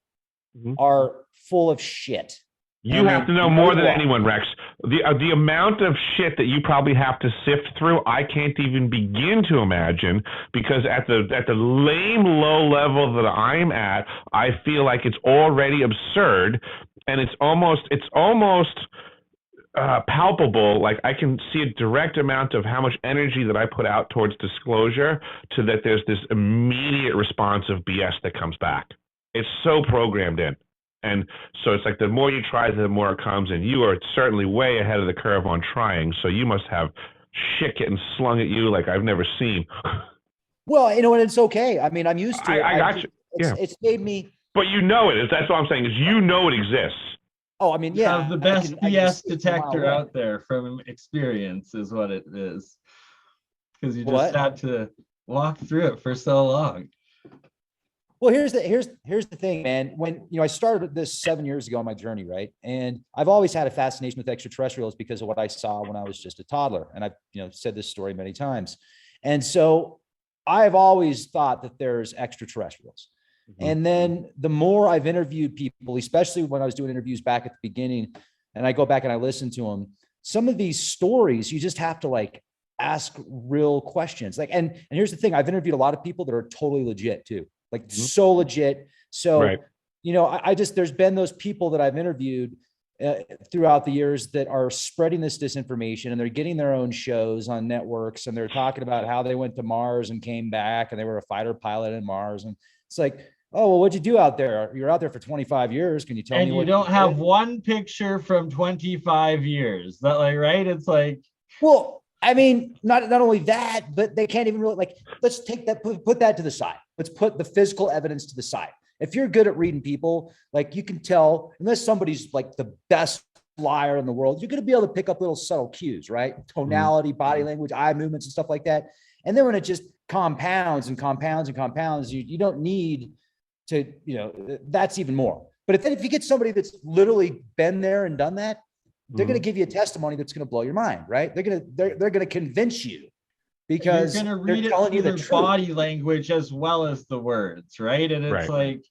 are full of shit. You have to know more than anyone, Rex. The amount of shit that you probably have to sift through, I can't even begin to imagine, because at the lame low level that I'm at, I feel like it's already absurd, and it's almost palpable. Like I can see a direct amount of how much energy that I put out towards disclosure to that there's this immediate response of BS that comes back. It's so programmed in. And so it's like the more you try, the more it comes. And you are certainly way ahead of the curve on trying. So you must have shit getting slung at you like I've never seen. Well, and it's okay. I mean, I'm used to it. I got you. It's made me. But you know it. That's what I'm saying is it exists. Oh, I mean, yeah. Have the best BS detector out there from experience is what it is. Because you just had to walk through it for so long. Well, here's the thing, man. When I started this 7 years ago on my journey, right? And I've always had a fascination with extraterrestrials because of what I saw when I was just a toddler. And I've said this story many times. And so I've always thought that there's extraterrestrials. And then the more I've interviewed people, especially when I was doing interviews back at the beginning, and I go back and I listen to them, some of these stories, you just have to like ask real questions. Like, and here's the thing, I've interviewed a lot of people that are totally legit too. Like so legit. So, I just, there's been those people that I've interviewed throughout the years that are spreading this disinformation, and they're getting their own shows on networks, and they're talking about how they went to Mars and came back and they were a fighter pilot in Mars. And it's like, oh, well, what'd you do out there? You're out there for 25 years. Can you tell me what you don't have one picture from 25 years that right? It's like, well, I mean, not only that, but they can't even really let's take that, put that to the side. Let's put the physical evidence to the side. If you're good at reading people, you can tell, unless somebody's like the best liar in the world, you're going to be able to pick up little subtle cues, right? Tonality, body language, eye movements and stuff like that. And then when it just compounds and compounds and compounds, you don't need to, that's even more. But if you get somebody that's literally been there and done that, they're going to give you a testimony that's going to blow your mind, right? They're going to convince you, because you're going to read it through their body language as well as the words, right? And it's like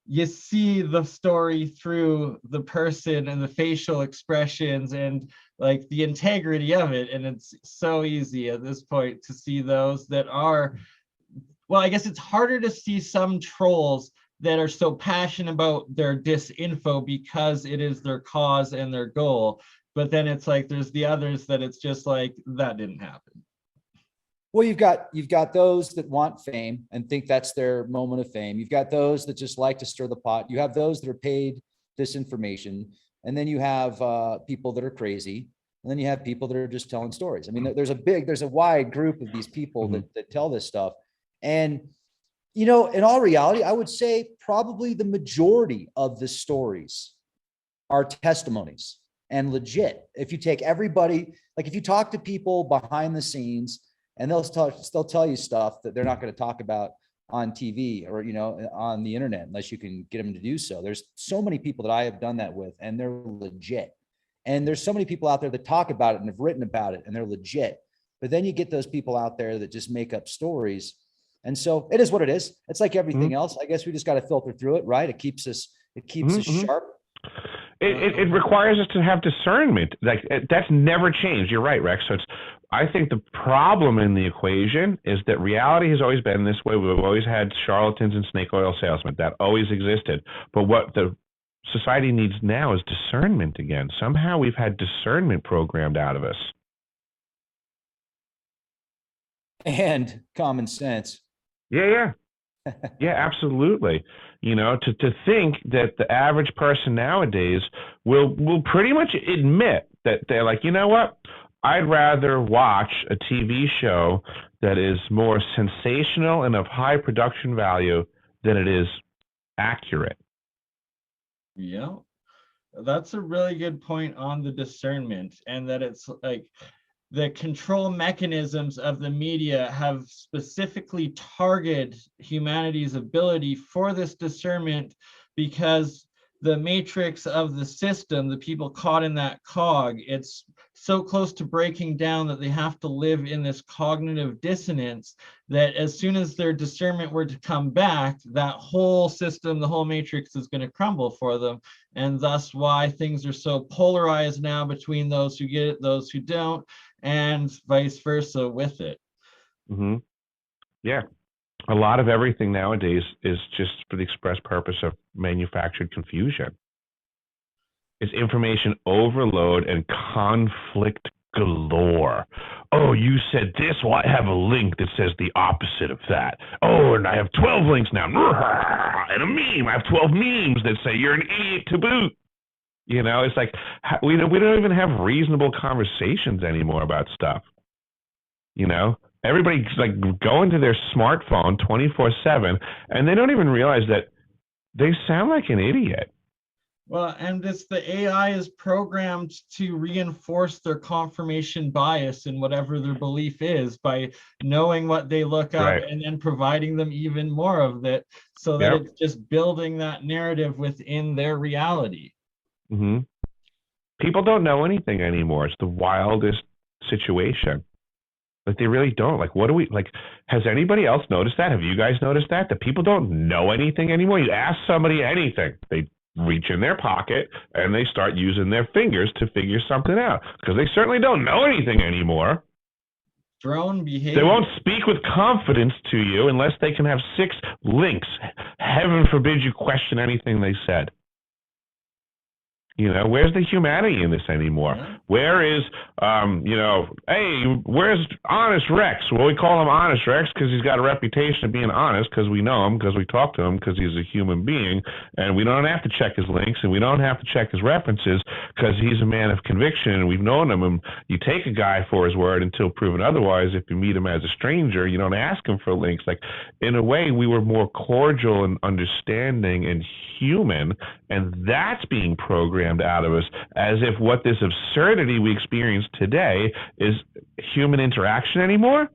you see the story through the person and the facial expressions and like the integrity of it. And it's so easy at this point to see those that are, well, I guess it's harder to see some trolls that are so passionate about their disinfo because it is their cause and their goal. But then it's like, there's the others that it's just like, that didn't happen. Well, you've got those that want fame and think that's their moment of fame. You've got those that just like to stir the pot. You have those that are paid disinformation. And then you have people that are crazy. And then you have people that are just telling stories. I mean, there's a wide group of these people that tell this stuff. And in all reality, I would say probably the majority of the stories are testimonies and legit. If you take everybody, if you talk to people behind the scenes, and they'll tell you stuff that they're not going to talk about on TV or, on the internet, unless you can get them to do so. There's so many people that I have done that with, and they're legit. And there's so many people out there that talk about it and have written about it, and they're legit. But then you get those people out there that just make up stories. And so it is what it is. It's like everything else. I guess we just got to filter through it, right? It keeps us sharp. It requires us to have discernment. That's never changed. You're right, Rex. So I think the problem in the equation is that reality has always been this way. We've always had charlatans and snake oil salesmen. That always existed. But what the society needs now is discernment again. Somehow we've had discernment programmed out of us. And common sense. Yeah. Yeah, absolutely. You know, to think that the average person nowadays will pretty much admit that they're like, you know what? I'd rather watch a TV show that is more sensational and of high production value than it is accurate. Yeah, that's a really good point on the discernment, and that it's like the control mechanisms of the media have specifically targeted humanity's ability for this discernment, because the matrix of the system, the people caught in that cog, it's so close to breaking down that they have to live in this cognitive dissonance that as soon as their discernment were to come back, that whole system, the whole matrix is going to crumble for them. And thus why things are so polarized now between those who get it, those who don't, and vice versa with it. Mm-hmm. Yeah. A lot of everything nowadays is just for the express purpose of manufactured confusion. It's information overload and conflict galore. Oh, you said this? Well, I have a link that says the opposite of that. Oh, and I have 12 links now. And a meme. I have 12 memes that say you're an idiot to boot. You know, it's like we don't even have reasonable conversations anymore about stuff. You know? Everybody's like going to their smartphone 24/7, and they don't even realize that they sound like an idiot. Well, and it's the AI is programmed to reinforce their confirmation bias in whatever their belief is by knowing what they look up, right, and then providing them even more of it, so that it's just building that narrative within their reality. Mm-hmm. People don't know anything anymore. It's the wildest situation. Like, they really don't. Like, what do we, like, has anybody else noticed that? Have you guys noticed that? That people don't know anything anymore? You ask somebody anything, they reach in their pocket and they start using their fingers to figure something out, because they certainly don't know anything anymore. Drone behavior. They won't speak with confidence to you unless they can have 6 links. Heaven forbid you question anything they said. You know, where's the humanity in this anymore? Yeah. Where is, hey, where's Honest Rex? Well, we call him Honest Rex because he's got a reputation of being honest, because we know him, because we talk to him, because he's a human being, and we don't have to check his links, and we don't have to check his references, because he's a man of conviction, and we've known him, and you take a guy for his word until proven otherwise. If you meet him as a stranger, you don't ask him for links. Like, in a way, we were more cordial and understanding and human, and that's being programmed out of us, as if what this absurdity we experience today is human interaction anymore.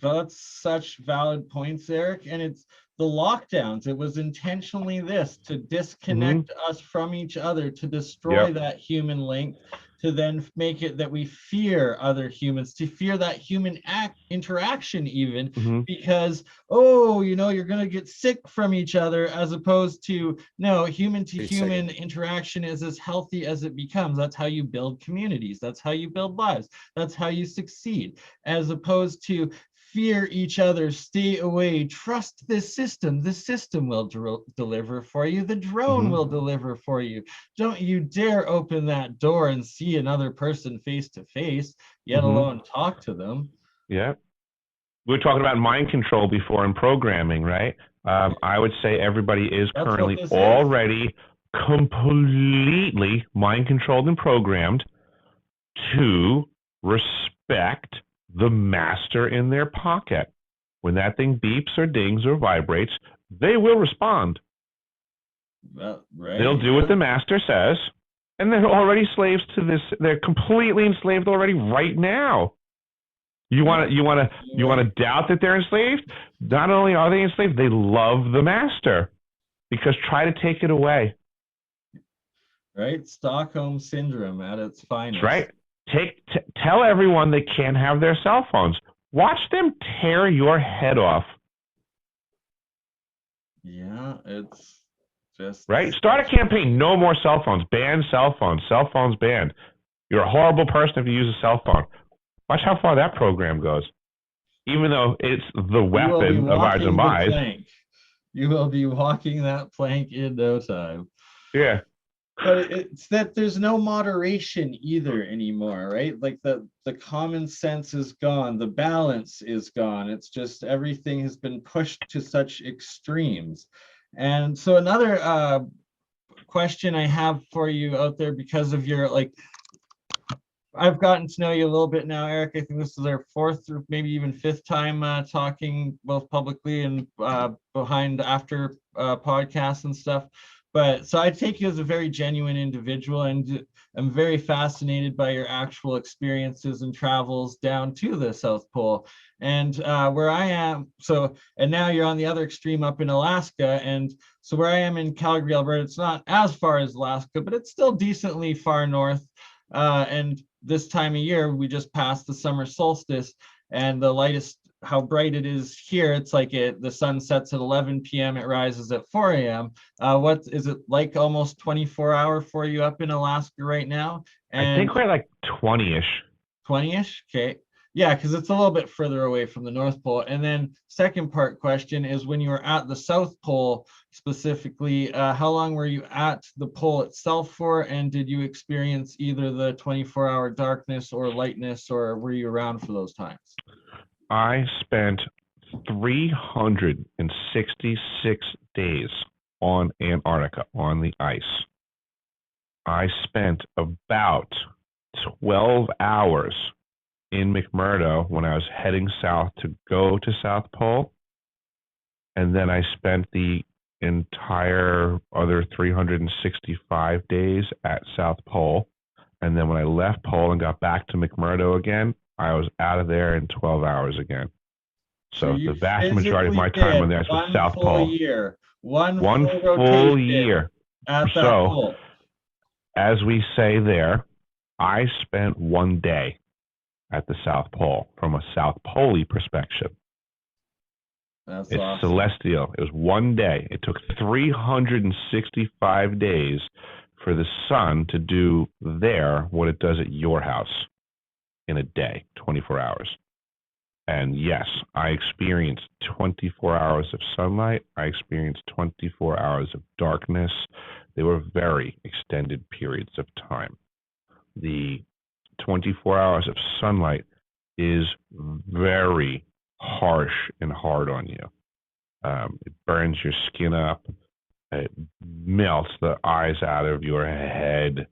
That's such valid points, Eric. And it's the lockdowns. It was intentionally this, to disconnect us from each other, to destroy that human link, to then make it that we fear other humans, to fear that human interaction even, because, oh, you know, you're going to get sick from each other, as opposed to, no, human to human interaction is as healthy as it becomes. That's how you build communities. That's how you build lives. That's how you succeed, as opposed to fear each other, stay away, trust this system. This system will deliver for you. The drone will deliver for you. Don't you dare open that door and see another person face to face, yet alone talk to them. Yeah. We were talking about mind control before in programming, right? I would say everybody is currently already completely mind controlled and programmed to respect the master in their pocket. When that thing beeps or dings or vibrates, they will respond. They'll do what the master says, and they're already slaves to this. They're completely enslaved already right now. You want to doubt that they're enslaved? Not only are they enslaved, they love the master, because try to take it away. Right, Stockholm syndrome at its finest. That's right. Tell everyone they can't have their cell phones. Watch them tear your head off. Yeah, it's just right. Start a campaign. No more cell phones. Ban cell phones. Cell phones banned. You're a horrible person if you use a cell phone. Watch how far that program goes. Even though it's the weapon of our demise. You will be walking that plank in no time. Yeah. But it's that there's no moderation either anymore, right? Like the common sense is gone, the balance is gone. It's just everything has been pushed to such extremes. And so another question I have for you out there, because of your like, I've gotten to know you a little bit now, Eric. I think this is our fourth or maybe even fifth time talking both publicly and behind after podcasts and stuff. But so I take you as a very genuine individual, and I'm very fascinated by your actual experiences and travels down to the South Pole. And where I am, so, and now you're on the other extreme up in Alaska. And so where I am in Calgary, Alberta, it's not as far as Alaska, but it's still decently far north. And this time of year, we just passed the summer solstice, and the lightest, how bright it is here, it's like the sun sets at 11 p.m., it rises at 4 a.m. What is it like, almost 24-hour for you up in Alaska right now? And I think we're like 20-ish. 20-ish? Okay. Yeah, because it's a little bit further away from the North Pole. And then second part question is, when you were at the South Pole specifically, how long were you at the pole itself for? And did you experience either the 24-hour darkness or lightness, or were you around for those times? I spent 366 days on Antarctica on the ice. I spent about 12 hours in McMurdo when I was heading south to go to South Pole. And then I spent the entire other 365 days at South Pole. And then when I left Pole and got back to McMurdo again, I was out of there in 12 hours again. So the vast majority of my time on there is with South Pole. One full year. At that pole. As we say there, I spent one day at the South Pole from a South Pole perspective. It's awesome. Celestial. It was one day. It took 365 days for the sun to do there what it does at your house in a day, 24 hours. And yes, I experienced 24 hours of sunlight. I experienced 24 hours of darkness. They were very extended periods of time. The 24 hours of sunlight is very harsh and hard on you. It burns your skin up. It melts the eyes out of your head.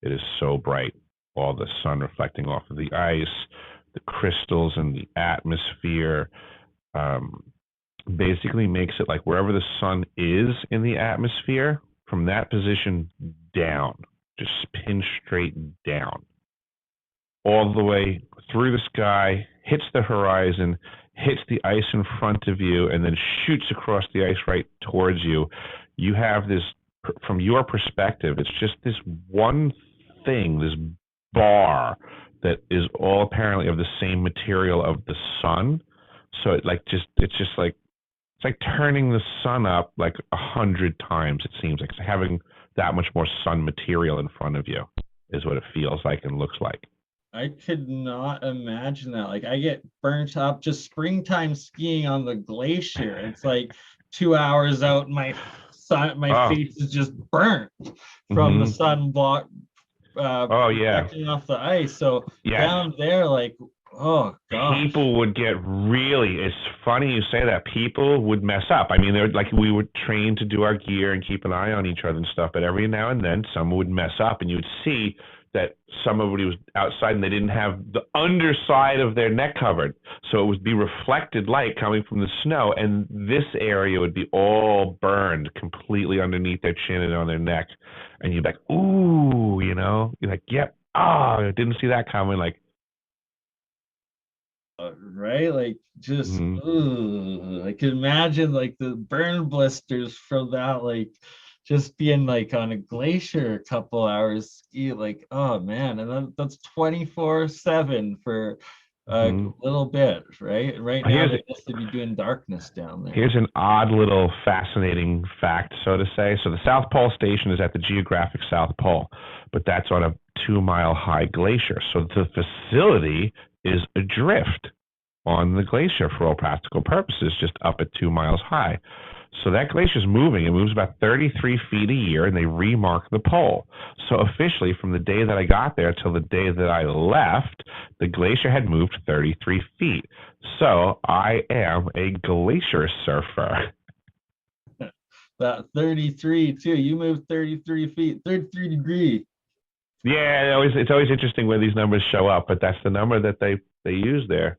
It is so bright. All the sun reflecting off of the ice, the crystals in the atmosphere, basically makes it like wherever the sun is in the atmosphere, from that position down, just spin straight down, all the way through the sky, hits the horizon, hits the ice in front of you, and then shoots across the ice right towards you. You have this, from your perspective, it's just this one thing, this bar that is all apparently of the same material of the sun. So it's like turning the sun up like 100 times. It seems like having that much more sun material in front of you is what it feels like and looks like. I could not imagine that. Like, I get burnt up just springtime skiing on the glacier. It's like 2 hours out, my face is just burnt from the sun block reflecting off the ice. So down there, like, oh gosh. People would get really, it's funny you say that, people would mess up. I mean, they're like, we were trained to do our gear and keep an eye on each other and stuff, but every now and then someone would mess up, and you would see that somebody was outside and they didn't have the underside of their neck covered. So it would be reflected light coming from the snow, and this area would be all burned completely underneath their chin and on their neck. And you'd be like, ooh, you know, you're like, yep, I didn't see that coming. Like, right? Like, just, I can imagine like the burn blisters from that, like, just being like on a glacier a couple hours ski, like, oh man, and that's 24/7 for a little bit, right? Right now they used to be doing darkness down there. Here's an odd little fascinating fact, so to say. So the South Pole Station is at the geographic South Pole, but that's on a 2-mile high glacier. So the facility is adrift on the glacier for all practical purposes, just up at 2 miles high. So that glacier is moving. It moves about 33 feet a year, and they remark the pole. So officially, from the day that I got there till the day that I left, the glacier had moved 33 feet. So I am a glacier surfer. That 33 too. You moved 33 feet, 33 degree. Yeah, it's always interesting where these numbers show up, but that's the number that they use there.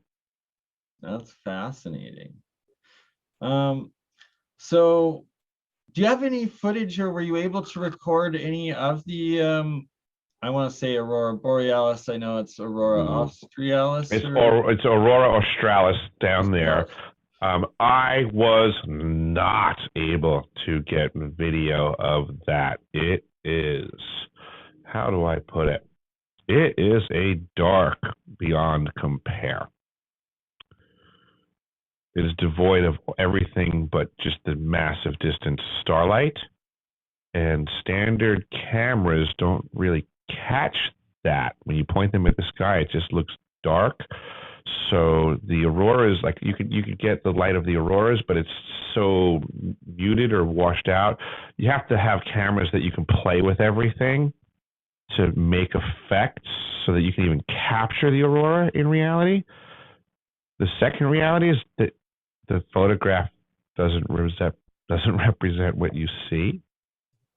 That's fascinating. So do you have any footage, or were you able to record any of the I want to say Aurora Borealis. I know it's Aurora Australis. It's Aurora Australis down there. I was not able to get video of that. It is, how do I put it? It is a dark beyond compare. It is devoid of everything but just the massive distance starlight. And standard cameras don't really catch that. When you point them at the sky, it just looks dark. So the auroras, like you could get the light of the auroras, but it's so muted or washed out. You have to have cameras that you can play with everything to make effects so that you can even capture the aurora in reality. The second reality is that the photograph doesn't represent what you see.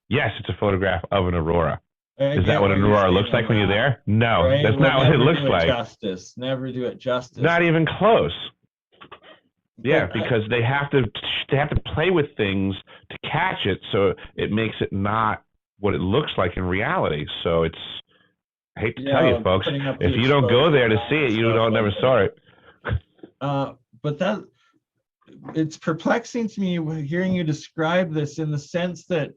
Yes, it's a photograph of an aurora. Is that what an aurora looks like when you're there? No, right? That's not what it looks like. Justice. Never do it justice. Not even close. Yeah, because they have to play with things to catch it, so it makes it not what it looks like in reality. So it's, I hate to tell you, folks, if you don't go there to see it, you don't never saw it. But that, it's perplexing to me hearing you describe this, in the sense that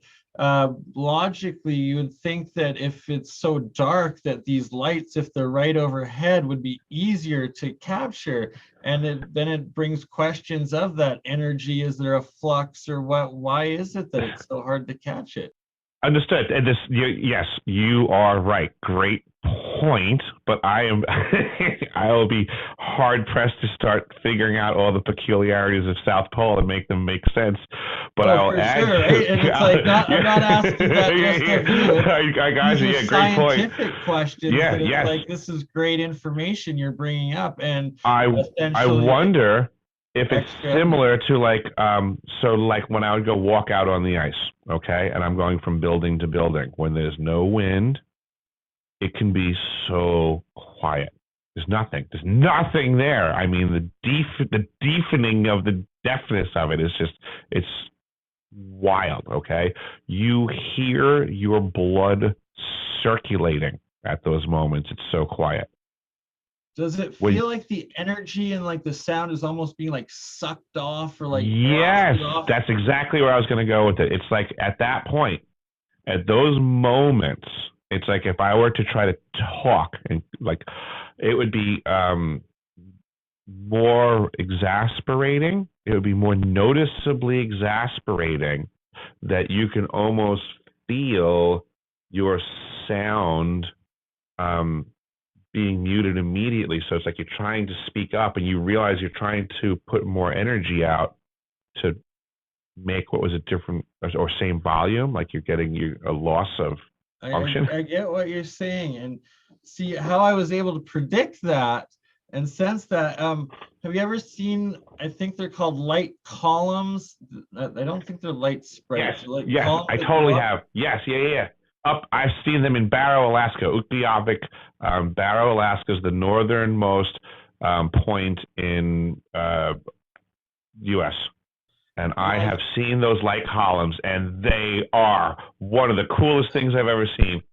logically you would think that if it's so dark that these lights, if they're right overhead, would be easier to capture, and then it brings questions of that energy. Is there a flux, or what? Why is it that it's so hard to catch it? Understood. And yes, you are right. Great point. But I will be hard pressed to start figuring out all the peculiarities of South Pole and make them make sense. But I'll add. Sure, right? And it's like, I'm not asking that just of you. I got you. Yeah, great point. Scientific questions. Yeah, yes. Like, this is great information you're bringing up, and I wonder if it's similar to so like when I would go walk out on the ice, okay, and I'm going from building to building, when there's no wind, it can be so quiet. There's nothing there. I mean, the deafening of the deafness of it is just, it's wild, okay? You hear your blood circulating at those moments. It's so quiet. Does it feel like the energy and like the sound is almost being like sucked off, or like? Yes, that's exactly where I was going to go with it. It's like at that point, at those moments, it's like if I were to try to talk, and like it would be more exasperating. It would be more noticeably exasperating that you can almost feel your sound being muted immediately. So it's like you're trying to speak up and you realize you're trying to put more energy out to make what was a different or same volume, like you're getting a loss of function. I get what you're saying, and see how I was able to predict that and sense that. Have you ever seen, I think they're called light columns. I don't think they're light spreads. Yes, I totally have. Yes, yeah. I've seen them in Barrow, Alaska. Utqiagvik. Barrow, Alaska is the northernmost point in U.S. And I have seen those light columns, and they are one of the coolest things I've ever seen.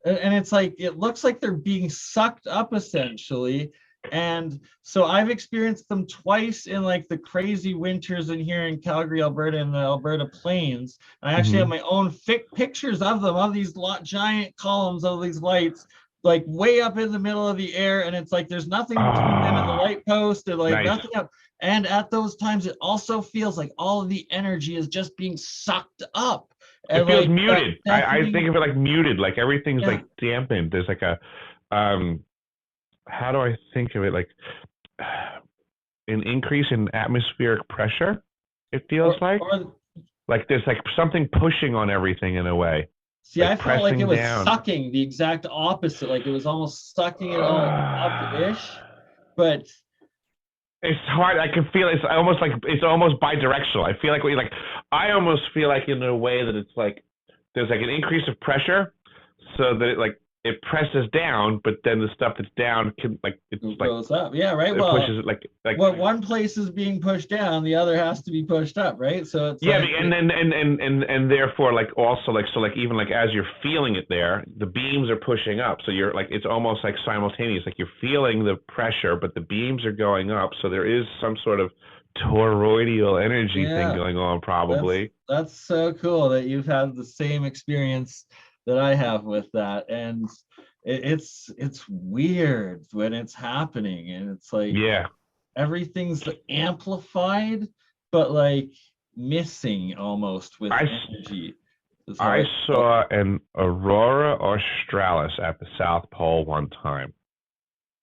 And it's like, it looks like they're being sucked up essentially. And so I've experienced them twice in like the crazy winters in here in Calgary, Alberta, and the Alberta plains. And I actually have my own pictures of them, of these giant columns of these lights, like way up in the middle of the air. And it's like, there's nothing between them and the light post, and like nothing up. And at those times, it also feels like all of the energy is just being sucked up. And it feels muted. I think of it like muted, like everything's like dampened. There's like a, how do I think of it? Like an increase in atmospheric pressure. It feels or like there's like something pushing on everything in a way. see, like I felt like it was down. sucking the exact opposite. Like it was almost sucking it all up-ish. But it's hard. I can feel it's almost bidirectional. I feel like I almost feel like in a way that it's like there's like an increase of pressure, so that it presses down, but then the stuff that's down can it goes up. Yeah, right. It Well, pushes it like one place is being pushed down, the other has to be pushed up, right? So it's and therefore even like as you're feeling it there, the beams are pushing up. So you're like it's almost like simultaneous. Like you're feeling the pressure, but the beams are going up. So there is some sort of toroidal energy thing going on, probably. That's so cool that you've had the same experience that I have with that, and it's weird when it's happening, and it's like everything's amplified, but like missing almost with energy. I saw an aurora australis at the South Pole one time,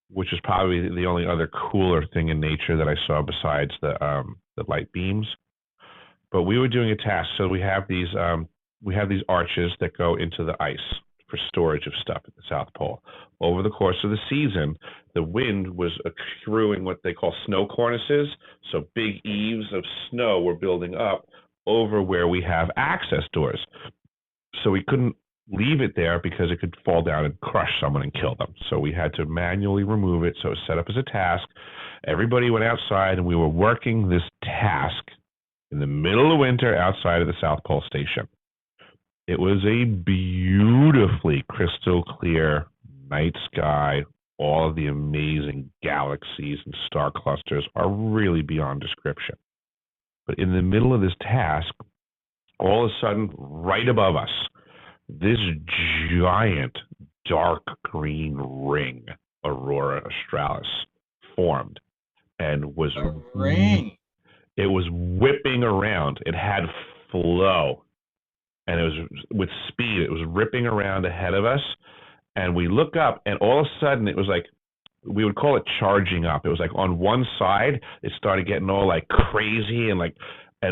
which is probably the only other cooler thing in nature that I saw besides the light beams. But we were doing a task, so we have these arches that go into the ice for storage of stuff at the South Pole. Over the course of the season, the wind was accruing what they call snow cornices. So big eaves of snow were building up over where we have access doors. So we couldn't leave it there because it could fall down and crush someone and kill them. So we had to manually remove it. So it was set up as a task. Everybody went outside and we were working this task in the middle of winter outside of the South Pole Station. It was a beautifully crystal clear night sky. All of the amazing galaxies and star clusters are really beyond description. But in the middle of this task, all of a sudden, right above us, this giant dark green ring, aurora australis, formed and was a ring. It was whipping around. It had flow, and it was with speed. It was ripping around ahead of us, and we look up, and all of a sudden, it was like, we would call it charging up. It was like on one side, it started getting all like crazy, and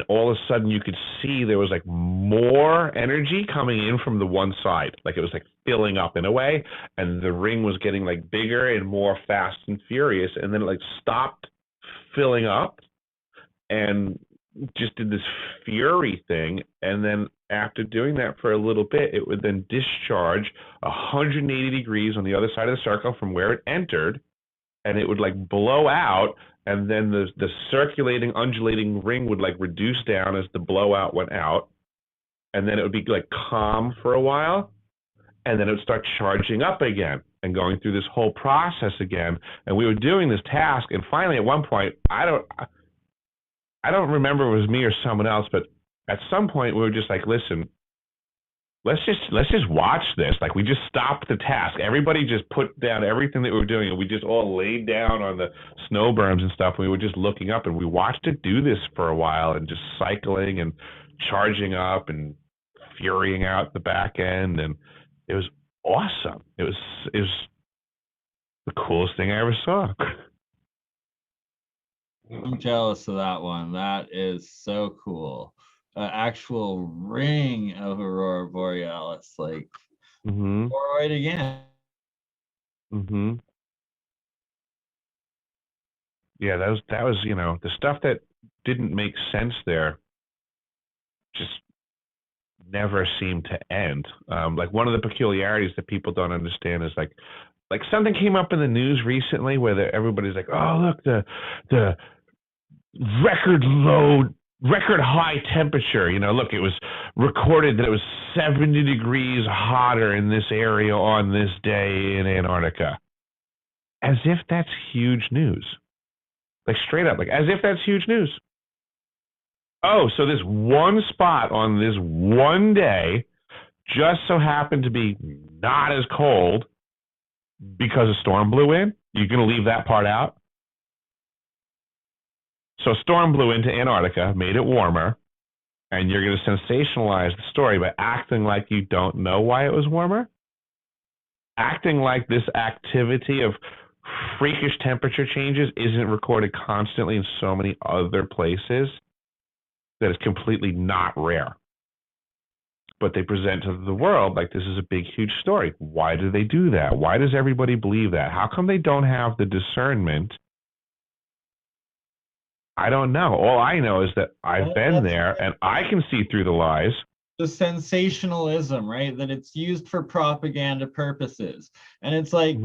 all of a sudden you could see there was like more energy coming in from the one side. Like it was like filling up in a way, and the ring was getting like bigger and more fast and furious, and then it like stopped filling up and just did this fury thing. And then after doing that for a little bit, it would then discharge 180 degrees on the other side of the circle from where it entered, and it would like blow out, and then the circulating, undulating ring would like reduce down as the blowout went out, and then it would be like calm for a while, and then it would start charging up again and going through this whole process again. And we were doing this task, and finally at one point, I don't remember if it was me or someone else, but at some point we were just like, listen, let's just watch this. Like we just stopped the task. Everybody just put down everything that we were doing, and we just all laid down on the snow berms and stuff. And we were just looking up, and we watched it do this for a while, and just cycling and charging up and furying out the back end. And it was awesome. It was the coolest thing I ever saw. I'm jealous of that one. That is so cool. Actual ring of aurora borealis, like right again. Yeah, that was the stuff that didn't make sense there just never seemed to end. Like one of the peculiarities that people don't understand is like something came up in the news recently where everybody's like, oh look, the record high temperature. Look, it was recorded that it was 70 degrees hotter in this area on this day in Antarctica. As if that's huge news. Like straight up, like as if that's huge news. Oh, so this one spot on this one day just so happened to be not as cold because a storm blew in? You're going to leave that part out? So a storm blew into Antarctica, made it warmer, and you're going to sensationalize the story by acting like you don't know why it was warmer? Acting like this activity of freakish temperature changes isn't recorded constantly in so many other places? that is completely not rare. But they present to the world like this is a big, huge story. Why do they do that? Why does everybody believe that? How come they don't have the discernment? I don't know. All I know is that I've been there and I can see through the lies. The sensationalism, right? That it's used for propaganda purposes. And it's like,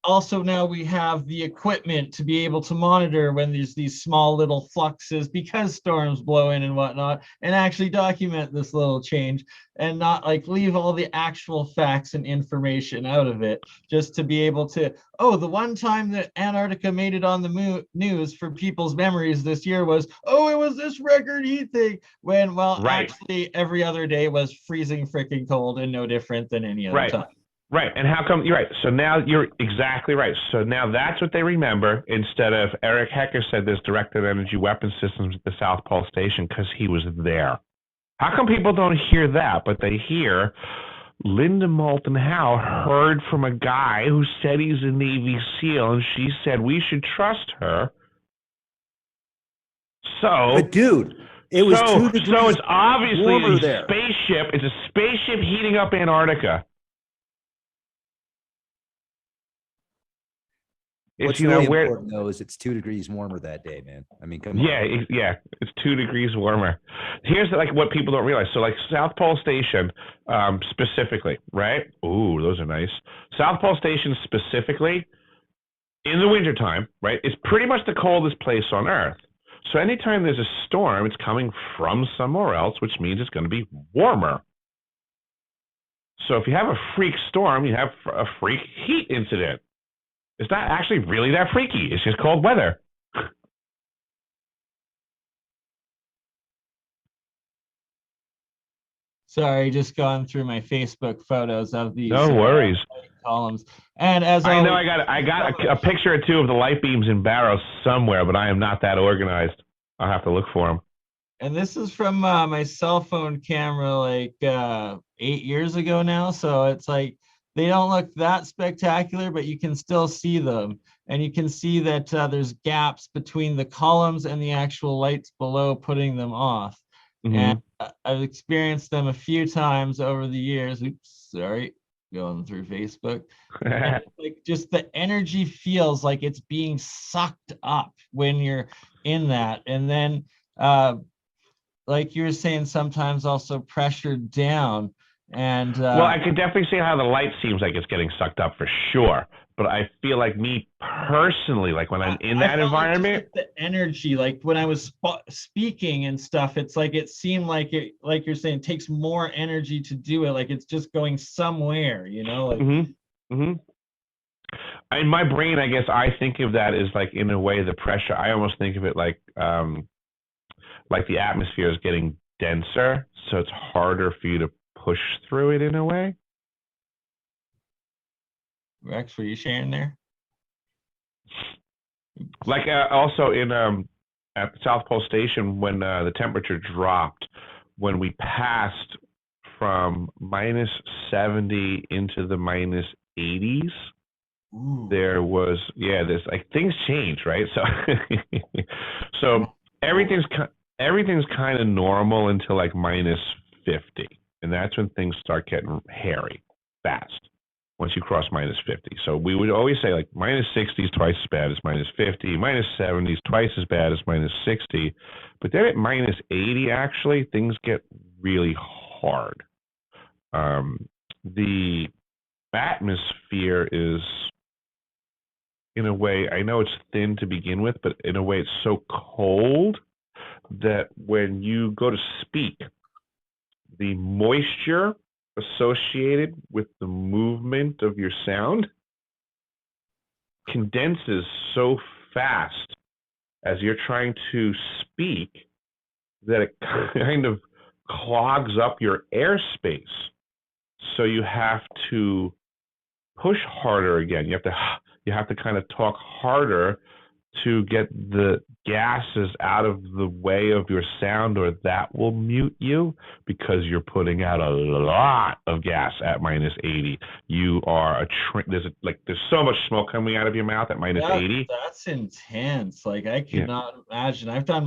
also now we have the equipment to be able to monitor when there's these small little fluxes because storms blow in and whatnot, and actually document this little change and not like leave all the actual facts and information out of it, just to be able to, oh, the one time that Antarctica made it on the news for people's memories this year was, oh, it was this record heat thing, when, well, actually every other day was freezing freaking cold and no different than any other time. Right. And how come, you're right. So now you're exactly right. So now that's what they remember instead of Eric Hecker said there's directed energy weapon systems at the South Pole Station because he was there. How come people don't hear that, but they hear Linda Moulton Howe heard from a guy who said he's a Navy SEAL and she said we should trust her. So, but dude, it was 2 degrees so it's obviously a there. spaceship. It's a spaceship heating up What's really important though is it's 2 degrees warmer that day, man. I mean, come on. Yeah, it's 2 degrees warmer. Here's like what people don't realize. So like South Pole Station, specifically, right? Ooh, those are nice. South Pole Station specifically, in the wintertime, right? It's pretty much the coldest place on Earth. So anytime there's a storm, it's coming from somewhere else, which means it's going to be warmer. So if you have a freak storm, you have a freak heat incident. It's not actually really that freaky. It's just cold weather. Sorry, just gone through my Facebook photos of these. No worries. Columns. And as I know, I got a picture or two of the light beams in Barrow somewhere, but I am not that organized. I'll have to look for them. And this is from my cell phone camera like 8 years ago now. So it's like, they don't look that spectacular, but you can still see them. And you can see that there's gaps between the columns and the actual lights below, putting them off. And I've experienced them a few times over the years. Oops, sorry, going through Facebook. Like just the energy feels like it's being sucked up when you're in that. And then, like you were saying, sometimes also pressured down. And well, I can definitely see how the light seems like it's getting sucked up for sure. But I feel like me personally, like when I'm in that environment, like the energy, like when I was speaking and stuff, it's like it seemed like it, like you're saying, takes more energy to do it. Like it's just going somewhere, you know. Like, in my brain, I guess I think of that as like in a way the pressure. I almost think of it like the atmosphere is getting denser, so it's harder for you to push through it in a way. Rex, were you sharing there? Like also in at the South Pole Station when the temperature dropped, when we passed from -70 into the -80s, there was this like things changed, right? So so everything's kind of normal until like -50. And that's when things start getting hairy fast once you cross -50. So we would always say like -60 is twice as bad as -50, -70 is twice as bad as -60. But then at -80, actually, things get really hard. The atmosphere is, in a way, I know it's thin to begin with, but in a way it's so cold that when you go to speak, the moisture associated with the movement of your sound condenses so fast as you're trying to speak that it kind of clogs up your airspace. So you have to push harder again. You have to kind of talk harder to get the gases out of the way of your sound, or that will mute you because you're putting out a lot of gas at -80. You are there's so much smoke coming out of your mouth at -80. That's intense. Like I cannot imagine. I've done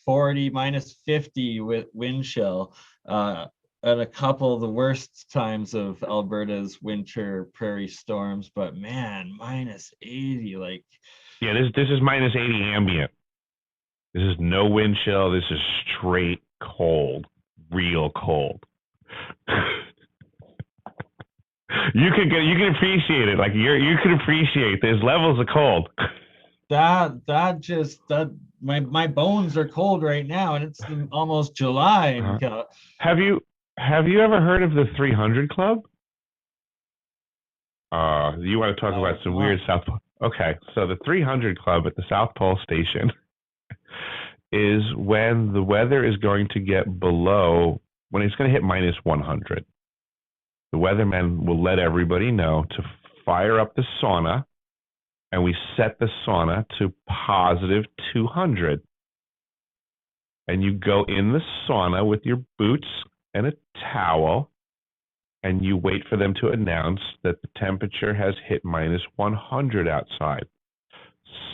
-40, -50 with wind chill, at a couple of the worst times of Alberta's winter prairie storms. But man, -80, like. Yeah, this is -80 ambient. This is no wind chill. This is straight cold, real cold. You can appreciate it. Like you can appreciate there's levels of cold. My bones are cold right now, and it's almost July. Have you ever heard of the 300 Club? You want to talk about some weird South Pole? Okay, so the 300 Club at the South Pole Station is when the weather is going to get below, when it's going to hit -100. The weathermen will let everybody know to fire up the sauna, and we set the sauna to +200. And you go in the sauna with your boots and a towel, and you wait for them to announce that the temperature has hit -100 outside.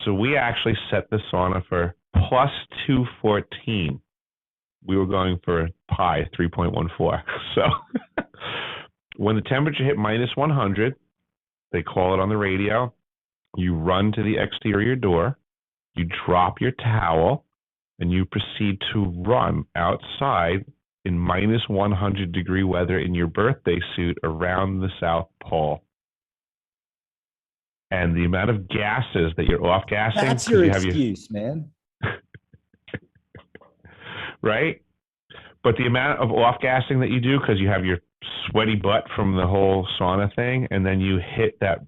So we actually set the sauna for +214. We were going for pi 3.14. So when the temperature hit -100, they call it on the radio. You run to the exterior door, you drop your towel, and you proceed to run outside in -100-degree weather in your birthday suit around the South Pole. And the amount of gases that you're off-gassing. That's your excuse, man. Right? But the amount of off-gassing that you do, because you have your sweaty butt from the whole sauna thing, and then you hit that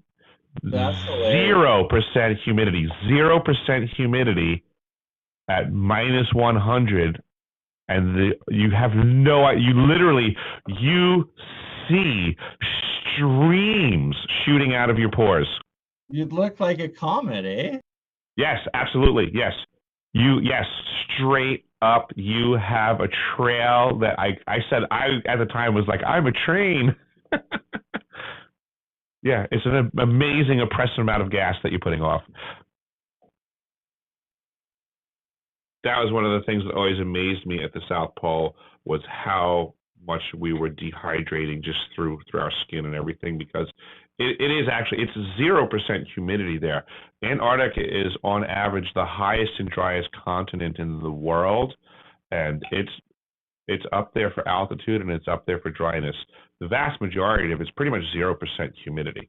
0% humidity, 0% humidity at -100. And you have you see streams shooting out of your pores. You'd look like a comet, eh? Yes, absolutely. Yes. Straight up, you have a trail that I said, at the time was like, I'm a train. Yeah, it's an amazing, oppressive amount of gas that you're putting off. That was one of the things that always amazed me at the South Pole, was how much we were dehydrating just through our skin and everything, because it is actually, it's 0% humidity there. Antarctica is on average the highest and driest continent in the world, and it's up there for altitude and it's up there for dryness. The vast majority of it's pretty much 0% humidity.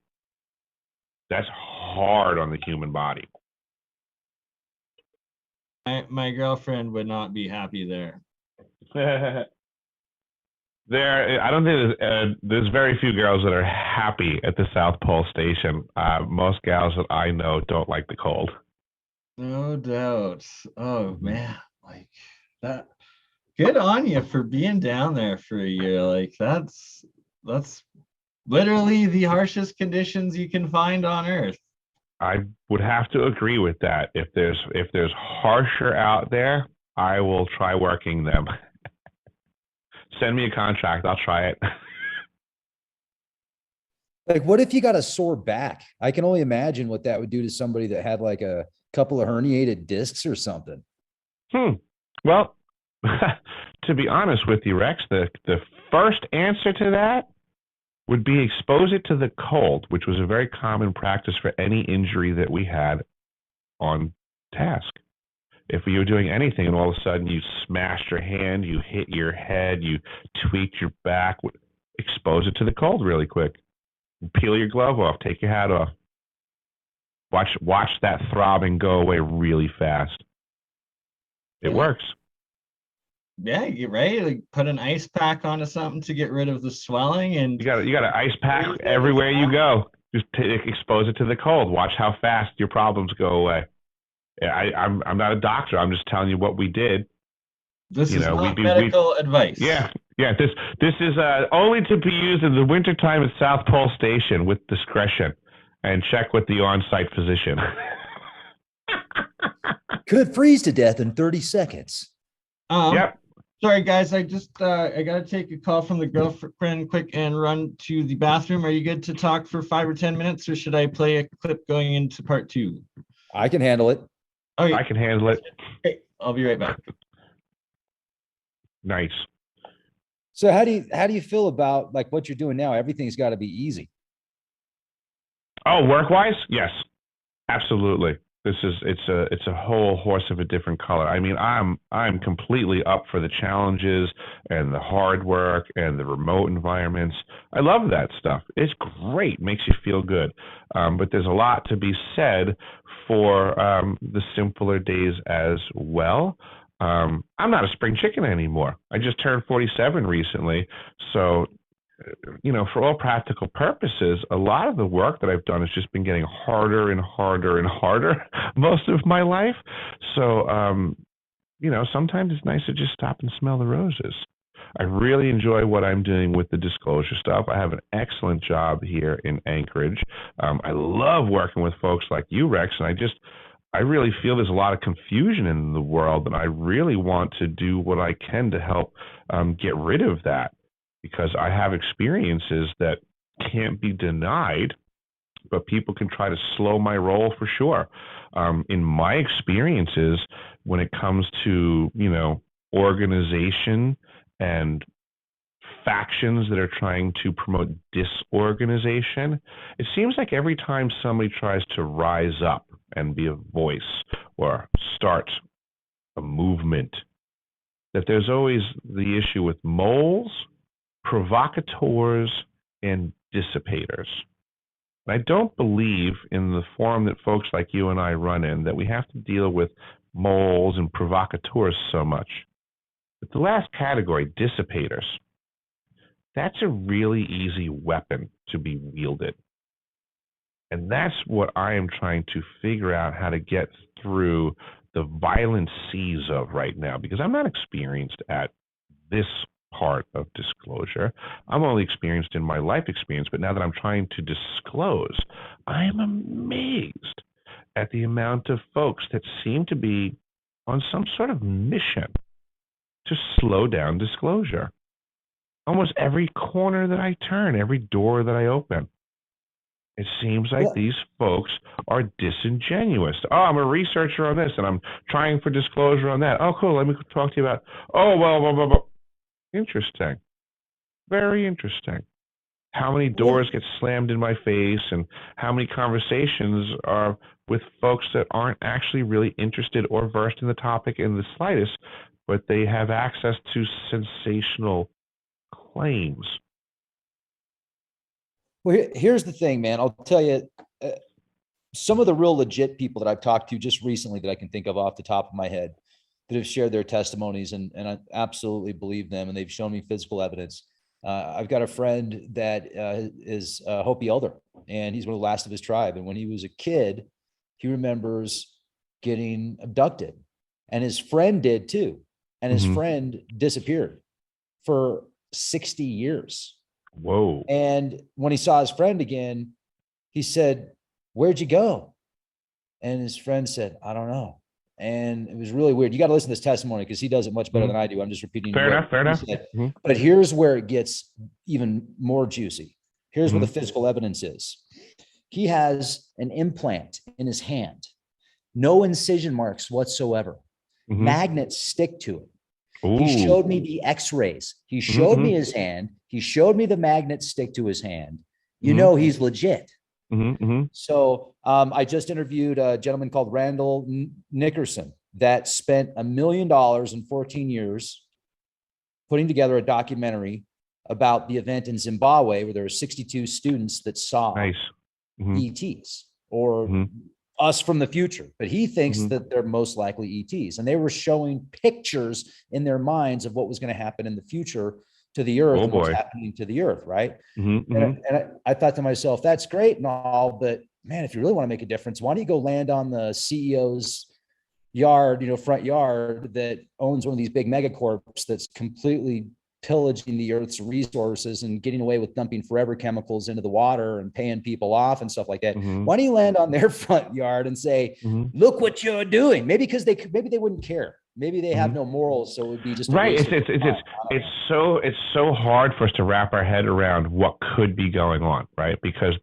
That's hard on the human body. My girlfriend would not be happy there. I don't think there's very few girls that are happy at the South Pole Station. Most gals that I know don't like the cold. No doubt. Oh man, like that. Good on you for being down there for a year. Like that's literally the harshest conditions you can find on Earth. I would have to agree with that. If there's harsher out there, I will try working them. Send me a contract. I'll try it. Like, what if you got a sore back? I can only imagine what that would do to somebody that had like a couple of herniated discs or something. Well, to be honest with you, Rex, the first answer to that would be expose it to the cold, which was a very common practice for any injury that we had on task. If you were doing anything and all of a sudden you smashed your hand, you hit your head, you tweaked your back, expose it to the cold really quick. Peel your glove off, take your hat off. Watch that throbbing go away really fast. It works. Yeah, you're right. Like put an ice pack onto something to get rid of the swelling, and you got an ice pack everywhere you go. Just expose it to the cold. Watch how fast your problems go away. I'm not a doctor. I'm just telling you what we did. This is not medical advice. Yeah. This is only to be used in the wintertime at South Pole Station with discretion, and check with the on-site physician. Could freeze to death in 30 seconds. Yep. Sorry, guys. I just I got to take a call from the girlfriend quick and run to the bathroom. Are you good to talk for 5 or 10 minutes, or should I play a clip going into part 2? I can handle it. Okay. I can handle it. Okay, I'll be right back. Nice. So how do you feel about like what you're doing now? Everything's got to be easy. Oh, work-wise? Yes, absolutely. It's a whole horse of a different color. I mean, I'm completely up for the challenges and the hard work and the remote environments. I love that stuff. It's great, makes you feel good. But there's a lot to be said for the simpler days as well. I'm not a spring chicken anymore. I just turned 47 recently, so for all practical purposes, a lot of the work that I've done has just been getting harder and harder and harder most of my life. So, sometimes it's nice to just stop and smell the roses. I really enjoy what I'm doing with the disclosure stuff. I have an excellent job here in Anchorage. I love working with folks like you, Rex, and I really feel there's a lot of confusion in the world, and I really want to do what I can to help get rid of that, because I have experiences that can't be denied, but people can try to slow my roll for sure. In my experiences, when it comes to, organization and factions that are trying to promote disorganization, it seems like every time somebody tries to rise up and be a voice or start a movement, that there's always the issue with moles, provocateurs, and dissipators. I don't believe in the form that folks like you and I run in that we have to deal with moles and provocateurs so much. But the last category, dissipators, that's a really easy weapon to be wielded. And that's what I am trying to figure out how to get through the violent seas of right now, because I'm not experienced at this part of disclosure. I'm only experienced in my life experience, but now that I'm trying to disclose, I am amazed at the amount of folks that seem to be on some sort of mission to slow down disclosure. Almost every corner that I turn, every door that I open, it seems like these folks are disingenuous. Oh, I'm a researcher on this, and I'm trying for disclosure on that. Oh, cool. Let me talk to you about, well. Interesting. Very interesting. How many doors get slammed in my face, and how many conversations are with folks that aren't actually really interested or versed in the topic in the slightest, but they have access to sensational claims. Well, here's the thing, man. I'll tell you, some of the real legit people that I've talked to just recently that I can think of off the top of my head that have shared their testimonies, and I absolutely believe them, and they've shown me physical evidence. I've got a friend that is Hopi Elder, and he's one of the last of his tribe. And when he was a kid, he remembers getting abducted, and his friend did too. And his friend disappeared for 60 years. Whoa. And when he saw his friend again, he said, "Where'd you go?" And his friend said, "I don't know." And it was really weird. You got to listen to this testimony because he does it much better than I do. I'm just repeating. Fair enough. But here's where it gets even more juicy. Here's where the physical evidence is. He has an implant in his hand, no incision marks whatsoever. Magnets stick to it. Ooh. He showed me the x-rays. He showed me his hand. He showed me the magnets stick to his hand. You know, he's legit. So I just interviewed a gentleman called Randall Nickerson that spent $1 million in 14 years putting together a documentary about the event in Zimbabwe where there were 62 students that saw ETs or us from the future. But he thinks that they're most likely ETs. And they were showing pictures in their minds of what was going to happen in the future to the earth and what's happening to the earth, right? And I thought to myself, that's great and all, but man, if you really want to make a difference, why don't you go land on the CEO's yard, front yard that owns one of these big megacorps that's completely pillaging the earth's resources and getting away with dumping forever chemicals into the water and paying people off and stuff like that. Why don't you land on their front yard and say, look what you're doing? Maybe they wouldn't care. Maybe they have no morals, so it would be just right. It's so hard for us to wrap our head around what could be going on, right? Because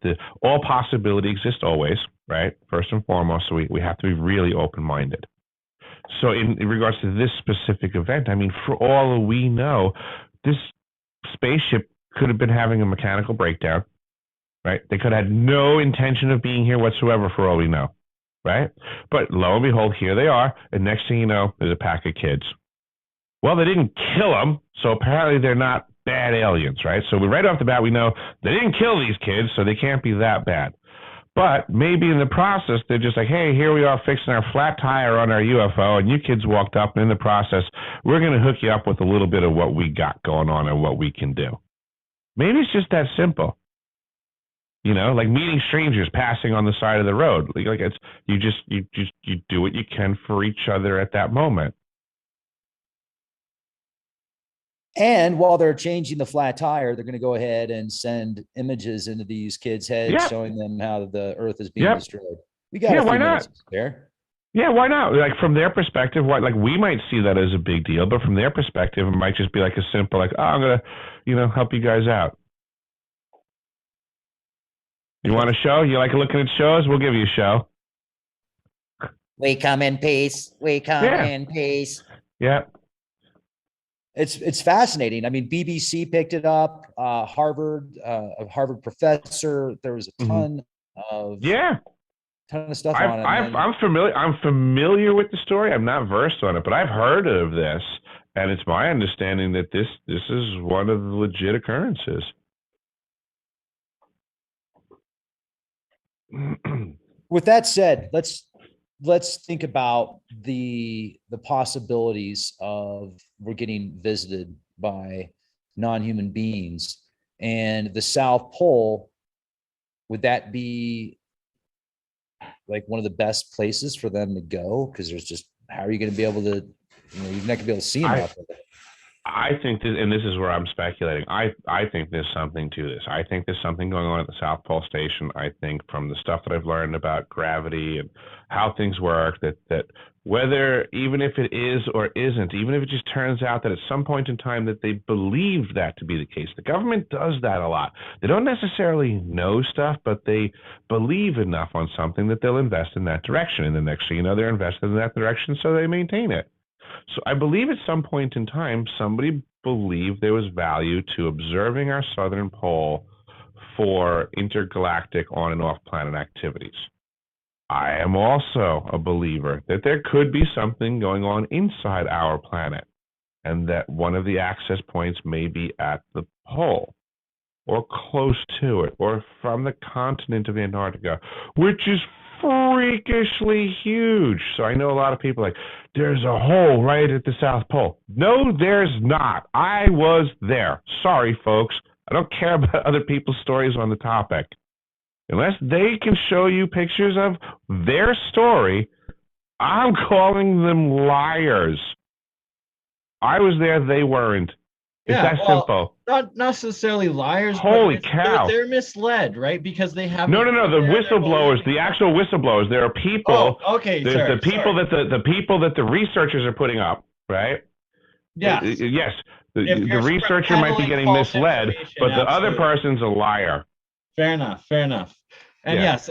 all possibility exists always, right? First and foremost, so we have to be really open-minded. So in regards to this specific event, I mean, for all we know, this spaceship could have been having a mechanical breakdown, right? They could have had no intention of being here whatsoever for all we know, right? But lo and behold, here they are. And next thing you know, there's a pack of kids. Well, they didn't kill them, so apparently they're not bad aliens, right? So right off the bat, we know they didn't kill these kids, so they can't be that bad. But maybe in the process, they're just like, hey, here we are fixing our flat tire on our UFO, and you kids walked up, and in the process, we're going to hook you up with a little bit of what we got going on and what we can do. Maybe it's just that simple. You know, like meeting strangers passing on the side of the road. Like it's you do what you can for each other at that moment. And while they're changing the flat tire, they're going to go ahead and send images into these kids' heads, showing them how the Earth is being destroyed. We got why not? There. Yeah, why not? Like from their perspective, like we might see that as a big deal, but from their perspective, it might just be like a simple, like, oh, I'm gonna, help you guys out. You want a show? You like looking at shows? We'll give you a show. We come in peace. We come in peace. Yeah. It's fascinating. I mean, BBC picked it up. Harvard, a Harvard professor. There was a ton of stuff on it. I'm familiar with the story. I'm not versed on it, but I've heard of this, and it's my understanding that this is one of the legit occurrences. With that said, let's think about the possibilities of we're getting visited by non-human beings, and the South Pole. Would that be like one of the best places for them to go? Because there's just, how are you going to be able to, you're not going to be able to see them out there. I think this, and this is where I'm speculating, I think there's something to this. I think there's something going on at the South Pole Station. I think from the stuff that I've learned about gravity and how things work, that whether, even if it is or isn't, even if it just turns out that at some point in time that they believe that to be the case. The government does that a lot. They don't necessarily know stuff, but they believe enough on something that they'll invest in that direction. And the next thing you know, they're invested in that direction, so they maintain it. So I believe at some point in time, somebody believed there was value to observing our southern pole for intergalactic on and off planet activities. I am also a believer that there could be something going on inside our planet, and that one of the access points may be at the pole or close to it, or from the continent of Antarctica, which is freakishly huge. So I know a lot of people like, there's a hole right at the South Pole. No, there's not. I was there. Sorry, folks. I don't care about other people's stories on the topic. Unless they can show you pictures of their story, I'm calling them liars. I was there, they weren't. It's that simple. Not necessarily liars. Holy cow. They're misled, right? Because they have No. The whistleblowers, the actual whistleblowers. There are people. Oh, okay. There's the people that the researchers are putting up, right? Yeah. Yes. The researcher might be getting misled, but the other person's a liar. Fair enough. And yes,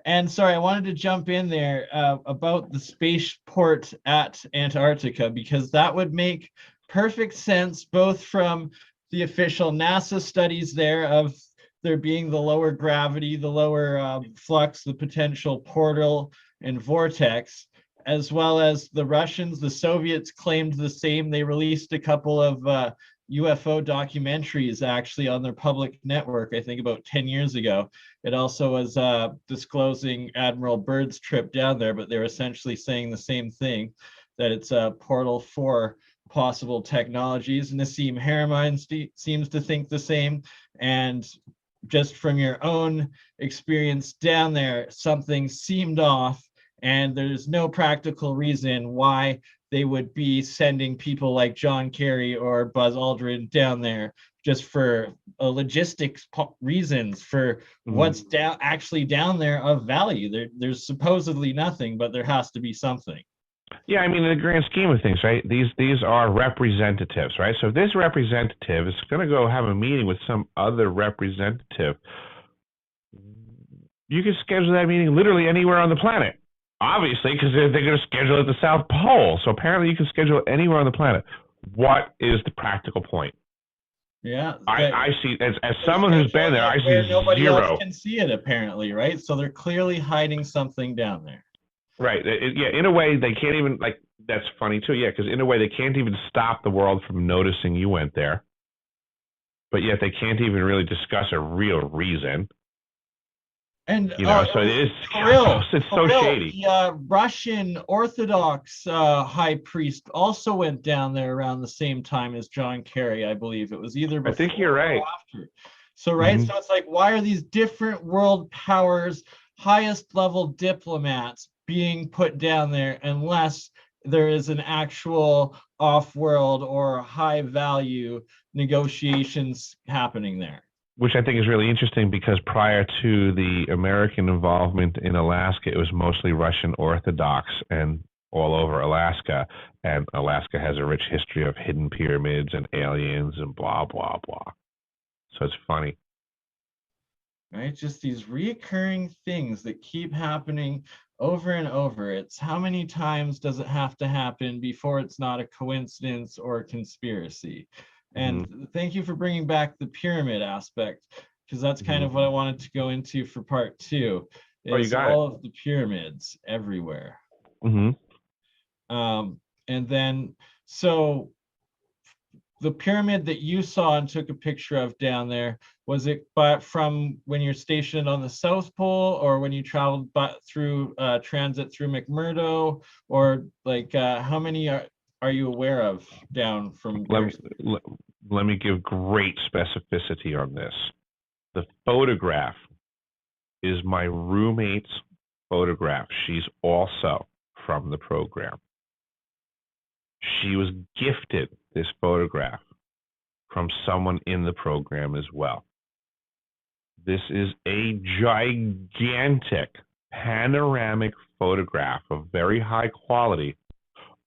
and sorry, I wanted to jump in there about the spaceport at Antarctica, because that would make perfect sense, both from the official NASA studies there of there being the lower gravity, the lower flux, the potential portal and vortex, as well as the Russians. The Soviets claimed the same. They released a couple of UFO documentaries actually on their public network, I think about 10 years ago. It also was disclosing Admiral Byrd's trip down there, but they're essentially saying the same thing, that it's a portal for possible technologies. Nassim Haramein seems to think the same. And just from your own experience down there, something seemed off, and there's no practical reason why they would be sending people like John Kerry or Buzz Aldrin down there just for logistics reasons for what's actually down there of value. There's supposedly nothing, but there has to be something. Yeah, I mean, in the grand scheme of things, right, these are representatives, right? So if this representative is going to go have a meeting with some other representative, you can schedule that meeting literally anywhere on the planet. Obviously, because they're going to schedule it at the South Pole. So apparently you can schedule it anywhere on the planet. What is the practical point? Yeah. I see, as someone who's been there, I see nobody zero. else can see it apparently, right? So they're clearly hiding something down there. Right. Yeah, in a way, they can't even, like, that's funny too. Yeah, because in a way, they can't even stop the world from noticing you went there. But yet they can't even really discuss a real reason. And so it is it's so shady. The Russian Orthodox high priest also went down there around the same time as John Kerry, I believe. It was either before, I think you're right. Or after. So so it's like, why are these different world powers, highest level diplomats being put down there unless there is an actual off-world or high value negotiations happening there? Which I think is really interesting, because prior to the American involvement in Alaska, it was mostly Russian Orthodox and all over Alaska. And Alaska has a rich history of hidden pyramids and aliens and blah, blah, blah. So it's funny. Right? Just these reoccurring things that keep happening over and over. It's how many times does it have to happen before it's not a coincidence or a conspiracy? And thank you for bringing back the pyramid aspect, because that's kind of what I wanted to go into for part 2. Is all of the pyramids everywhere. And then, so the pyramid that you saw and took a picture of down there, was it from when you're stationed on the South Pole, or when you traveled through transit through McMurdo, or like how many are you aware of down from? Let me give great specificity on this. The photograph is my roommate's photograph. She's also from the program. She was gifted this photograph from someone in the program as well. This is a gigantic panoramic photograph of very high quality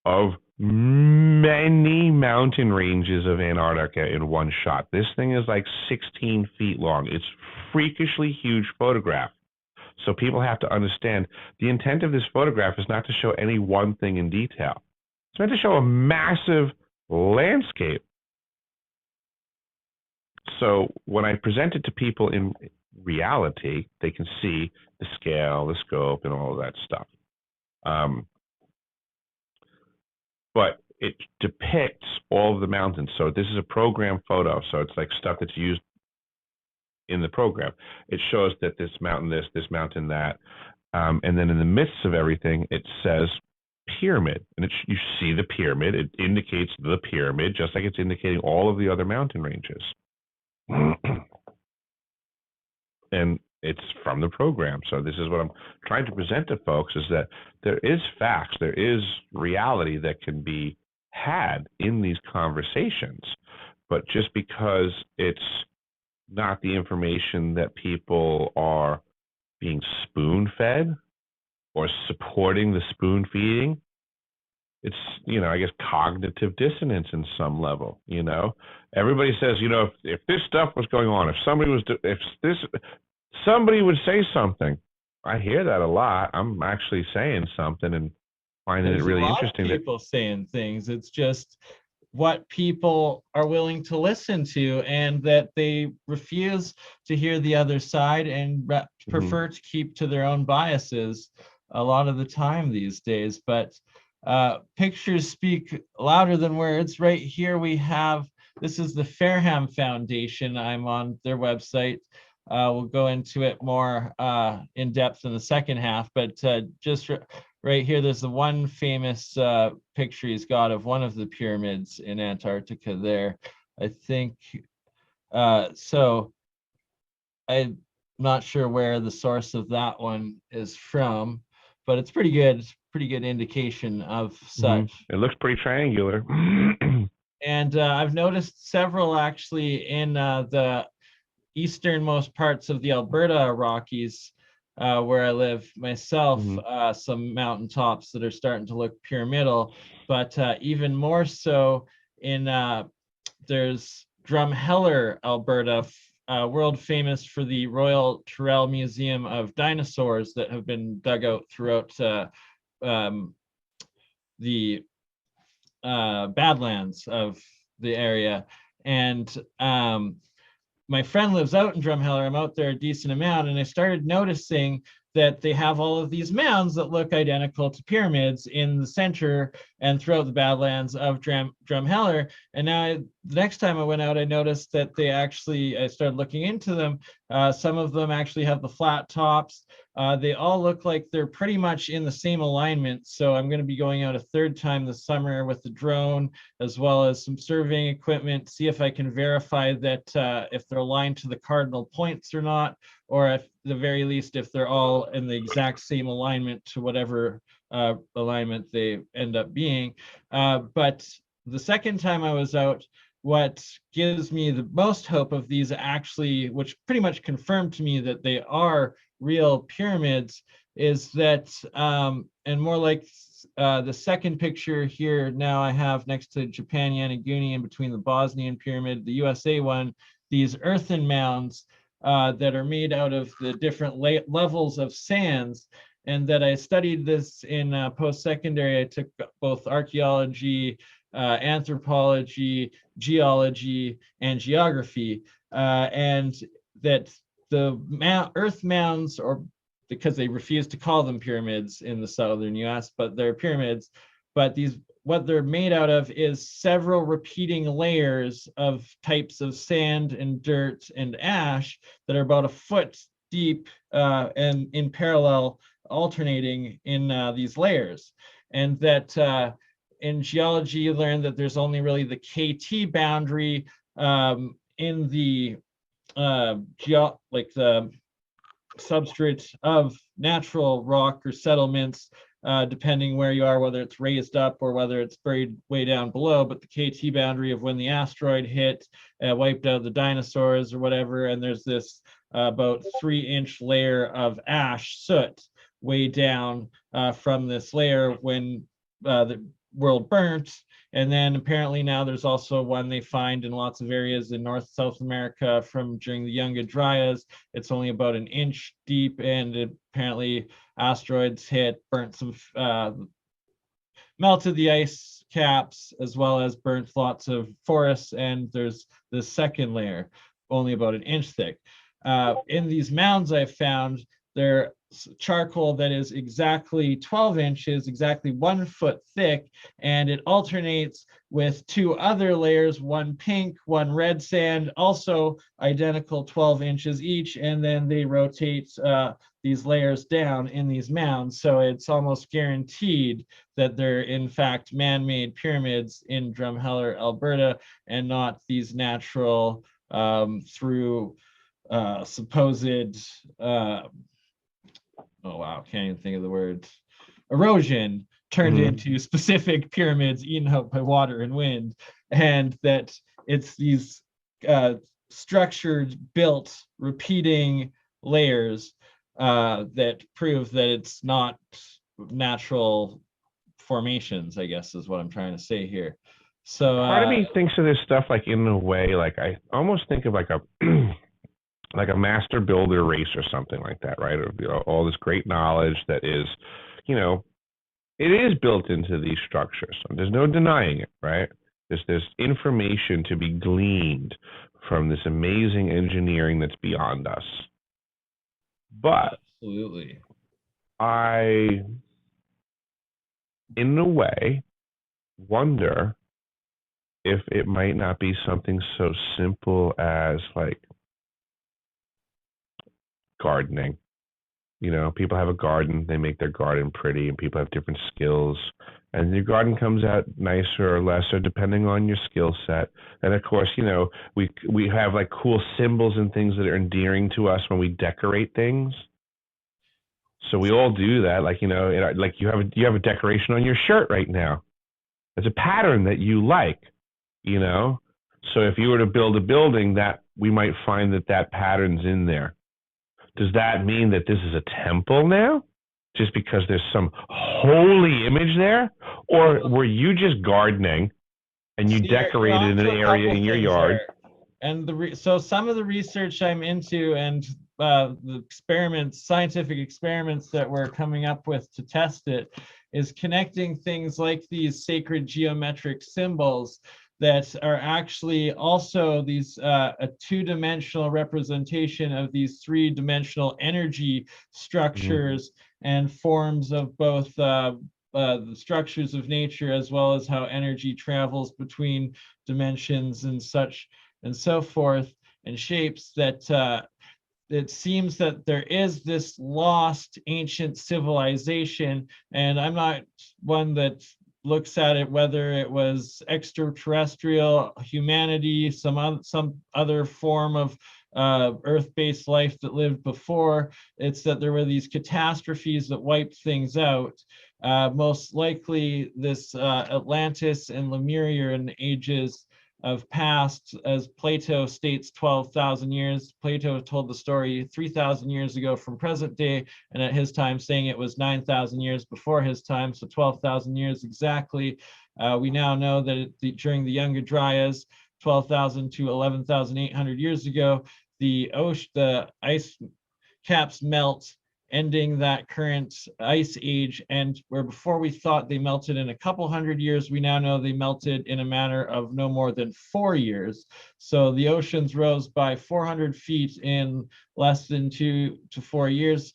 of many mountain ranges of Antarctica in one shot. This thing is like 16 feet long. It's freakishly huge photograph. So people have to understand the intent of this photograph is not to show any one thing in detail. It's meant to show a massive landscape. So when I present it to people in reality, they can see the scale, the scope, and all of that stuff. But it depicts all of the mountains. So this is a program photo. So it's like stuff that's used in the program. It shows that this mountain this mountain that. And then in the midst of everything, it says pyramid. And you see the pyramid. It indicates the pyramid, just like it's indicating all of the other mountain ranges. And it's from the program. So this is what I'm trying to present to folks, is that there is facts, there is reality that can be had in these conversations. But just because it's not the information that people are being spoon-fed or supporting the spoon-feeding, it's, I guess, cognitive dissonance in some level. Everybody says, if this stuff was going on, if somebody would say something. I hear that a lot. I'm actually saying something and finding it really interesting. There's people saying things. It's just what people are willing to listen to, and that they refuse to hear the other side and prefer to keep to their own biases a lot of the time these days. But pictures speak louder than words. Right here we have, this is the Fairham Foundation. I'm on their website. We'll go into it more in depth in the second half, but just right here, there's the one famous picture he's got of one of the pyramids in Antarctica there. I think, so I'm not sure where the source of that one is from, but it's pretty good indication of such. It looks pretty triangular. And I've noticed several actually in the easternmost parts of the Alberta Rockies, where I live myself, some mountaintops that are starting to look pyramidal, but even more so in there's Drumheller, Alberta, world famous for the Royal Tyrrell Museum of Dinosaurs that have been dug out throughout the Badlands of the area. And my friend lives out in Drumheller. I'm out there a decent amount, and I started noticing that they have all of these mounds that look identical to pyramids in the center and throughout the Badlands of Drumheller. And now the next time I went out, I noticed that I started looking into them. Some of them actually have the flat tops. They all look like they're pretty much in the same alignment. So I'm going to be going out a third time this summer with the drone, as well as some surveying equipment, see if I can verify that if they're aligned to the cardinal points or not, or at the very least, if they're all in the exact same alignment to whatever alignment they end up being. But the second time I was out, what gives me the most hope of these actually, which pretty much confirmed to me that they are real pyramids, is that, and more like the second picture here now I have next to Japan Yanaguni in between the Bosnian pyramid, the USA one, these earthen mounds that are made out of the different levels of sands. And that I studied this in post-secondary. I took both archaeology, anthropology, geology, and geography. And that the earth mounds, or because they refuse to call them pyramids in the southern US, but they're pyramids, but what they're made out of is several repeating layers of types of sand and dirt and ash that are about a foot deep and in parallel, alternating in these layers. And that in geology, you learn that there's only really the KT boundary in the the substrate of natural rock or settlements, depending where you are, whether it's raised up or whether it's buried way down below. But the KT boundary of when the asteroid hit, wiped out the dinosaurs or whatever, and there's this about 3-inch layer of ash soot way down from this layer when the world burnt. And then apparently now there's also one they find in lots of areas in South America from during the Younger Dryas. It's only about 1 inch deep, and apparently asteroids hit, burnt some, melted the ice caps, as well as burnt lots of forests. And there's this second layer, only about 1 inch thick. In these mounds I've found, they're charcoal that is exactly 12 inches, exactly 1 foot thick, and it alternates with 2 other layers, one pink, one red sand, also identical 12 inches each, and then they rotate these layers down in these mounds. So it's almost guaranteed that they're in fact man-made pyramids in Drumheller, Alberta, and not these natural through supposed oh wow, can't even think of the word, erosion turned into specific pyramids eaten out by water and wind. And that it's these structured, built, repeating layers that prove that it's not natural formations, I guess is what I'm trying to say here. So part of me thinks of this stuff like in a way, like I almost think of like a like a master builder race or something like that, right? Or, you know, all this great knowledge that is, you know, it is built into these structures. So there's no denying it, right? There's information to be gleaned from this amazing engineering that's beyond us. But absolutely, I, in a way, wonder if it might not be something so simple as like gardening. You know, people have a garden, they make their garden pretty, and people have different skills, and your garden comes out nicer or lesser depending on your skill set. And of course, you know, we have like cool symbols and things that are endearing to us when we decorate things. So we all do that. Like, you know, like you have a decoration on your shirt right now. It's a pattern that you like, you know. So if you were to build a building, that we might find that pattern's in there. Does that mean that this is a temple now, just because there's some holy image there? Or were you just gardening and you decorated an area in your yard? So some of the research I'm into and the experiments, scientific experiments that we're coming up with to test it, is connecting things like these sacred geometric symbols that are actually also these a two-dimensional representation of these three-dimensional energy structures and forms of both the structures of nature, as well as how energy travels between dimensions and such and so forth, and shapes, that it seems that there is this lost ancient civilization. And I'm not one that looks at it whether it was extraterrestrial humanity, some other form of earth-based life that lived before. It's that there were these catastrophes that wiped things out. Most likely this Atlantis and Lemuria in ages of past, as Plato states, 12,000 years. Plato told the story 3,000 years ago from present day, and at his time saying it was 9,000 years before his time, so 12,000 years exactly. We now know that during the Younger Dryas, 12,000 to 11,800 years ago, the ice caps melt, ending that current ice age. And where before we thought they melted in a couple hundred years, we now know they melted in a matter of no more than 4 years. So the oceans rose by 400 feet in less than 2 to 4 years.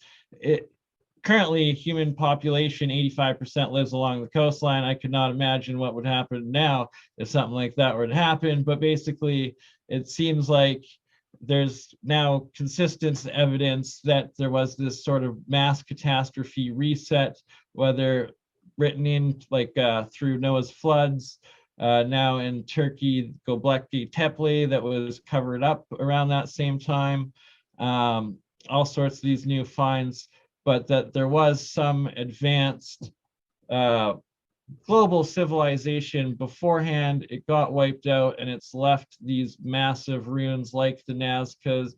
Currently, human population, 85% lives along the coastline. I could not imagine what would happen now if something like that were to happen. But basically, it seems like there's now consistent evidence that there was this sort of mass catastrophe reset, whether written in like through Noah's floods, now in Turkey, Göbekli Tepe, that was covered up around that same time, all sorts of these new finds, but that there was some advanced global civilization beforehand. It got wiped out, and it's left these massive ruins like the Nazca's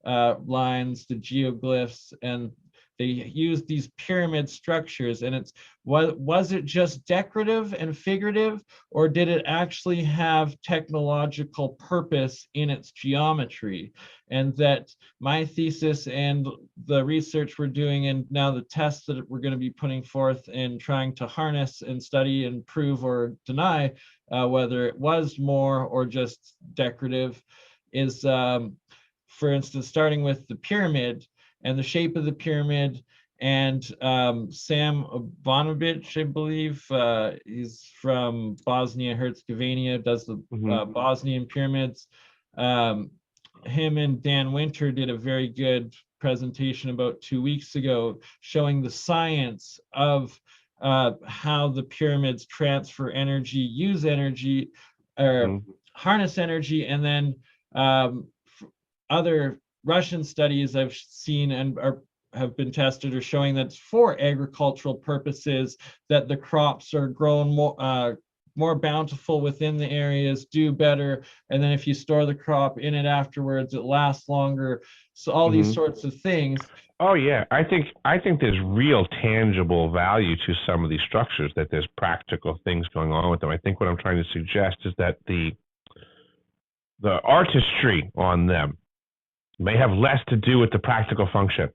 lines, the geoglyphs, and they used these pyramid structures. And was it just decorative and figurative, or did it actually have technological purpose in its geometry? And that my thesis and the research we're doing, and now the tests that we're going to be putting forth and trying to harness and study and prove or deny whether it was more or just decorative, is, for instance, starting with the pyramid and the shape of the pyramid. And Sam Ivanovic, I believe, he's from Bosnia-Herzegovina, does the Bosnian pyramids. Him and Dan Winter did a very good presentation about 2 weeks ago, showing the science of how the pyramids transfer energy, use energy, or harness energy. And then other Russian studies I've seen and have been tested are showing that for agricultural purposes, that the crops are grown more bountiful within the areas, do better. And then if you store the crop in it afterwards, it lasts longer. So all these sorts of things. Oh yeah, I think there's real tangible value to some of these structures, that there's practical things going on with them. I think what I'm trying to suggest is that the artistry on them may have less to do with the practical function.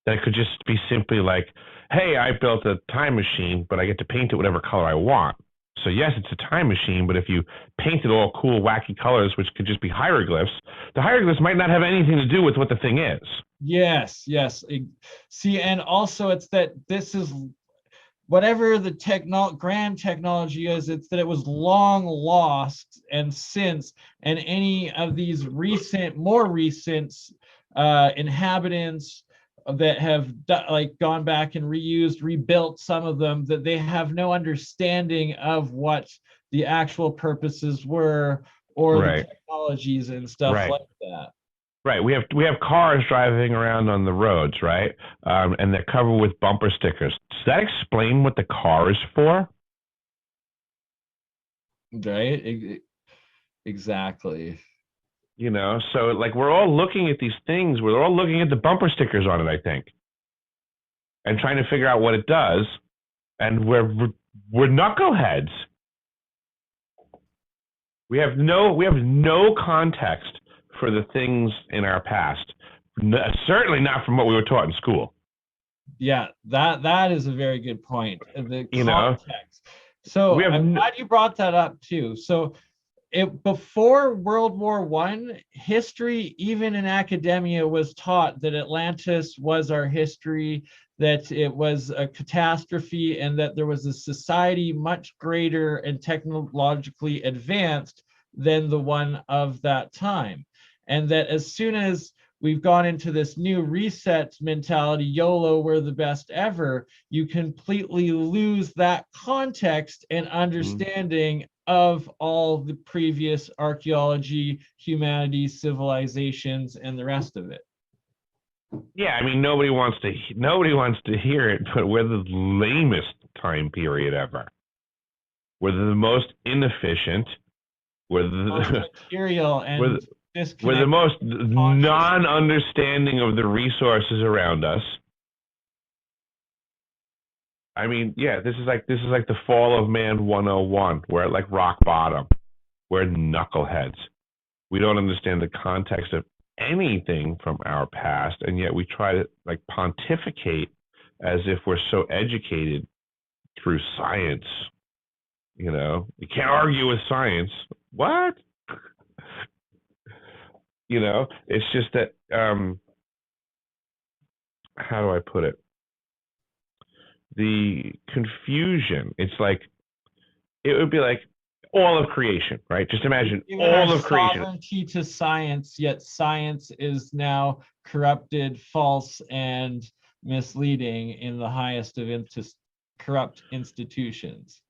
That it could just be simply like, hey, I built a time machine, but I get to paint it whatever color I want. So yes, it's a time machine, but if you paint it all cool, wacky colors, which could just be hieroglyphs, the hieroglyphs might not have anything to do with what the thing is. Yes. See, and also it's that this is whatever the grand technology is, it's that it was long lost, and since, and any of these more recent inhabitants that have gone back and rebuilt some of them, that they have no understanding of what the actual purposes were, or the technologies and stuff like that. Right. We have cars driving around on the roads, right? And they're covered with bumper stickers. Does that explain what the car is for? Right. Exactly. You know, so like we're all looking at these things. We're all looking at the bumper stickers on it, I think, and trying to figure out what it does. And we're knuckleheads. We have no context for the things in our past. Certainly not from what we were taught in school. Yeah, that is a very good point. The You know, context. So I'm glad you brought that up too. So before World War I, history, even in academia, was taught that Atlantis was our history, that it was a catastrophe, and that there was a society much greater and technologically advanced than the one of that time. And that as soon as we've gone into this new reset mentality, YOLO, we're the best ever, you completely lose that context and understanding of all the previous archaeology, humanities, civilizations, and the rest of it. Yeah, I mean, nobody wants to hear it, but we're the lamest time period ever. We're the most inefficient. We're the most material and we're the most non-understanding of the resources around us. I mean, yeah, this is like the fall of man 101. We're at like rock bottom. We're knuckleheads. We don't understand the context of anything from our past, and yet we try to like pontificate as if we're so educated through science. You know, you can't argue with science. What? You know, it's just that, how do I put it? The confusion, it's like, it would be like all of creation, right? Just imagine all of creation. Sovereignty to science, yet science is now corrupted, false, and misleading in the highest of corrupt institutions.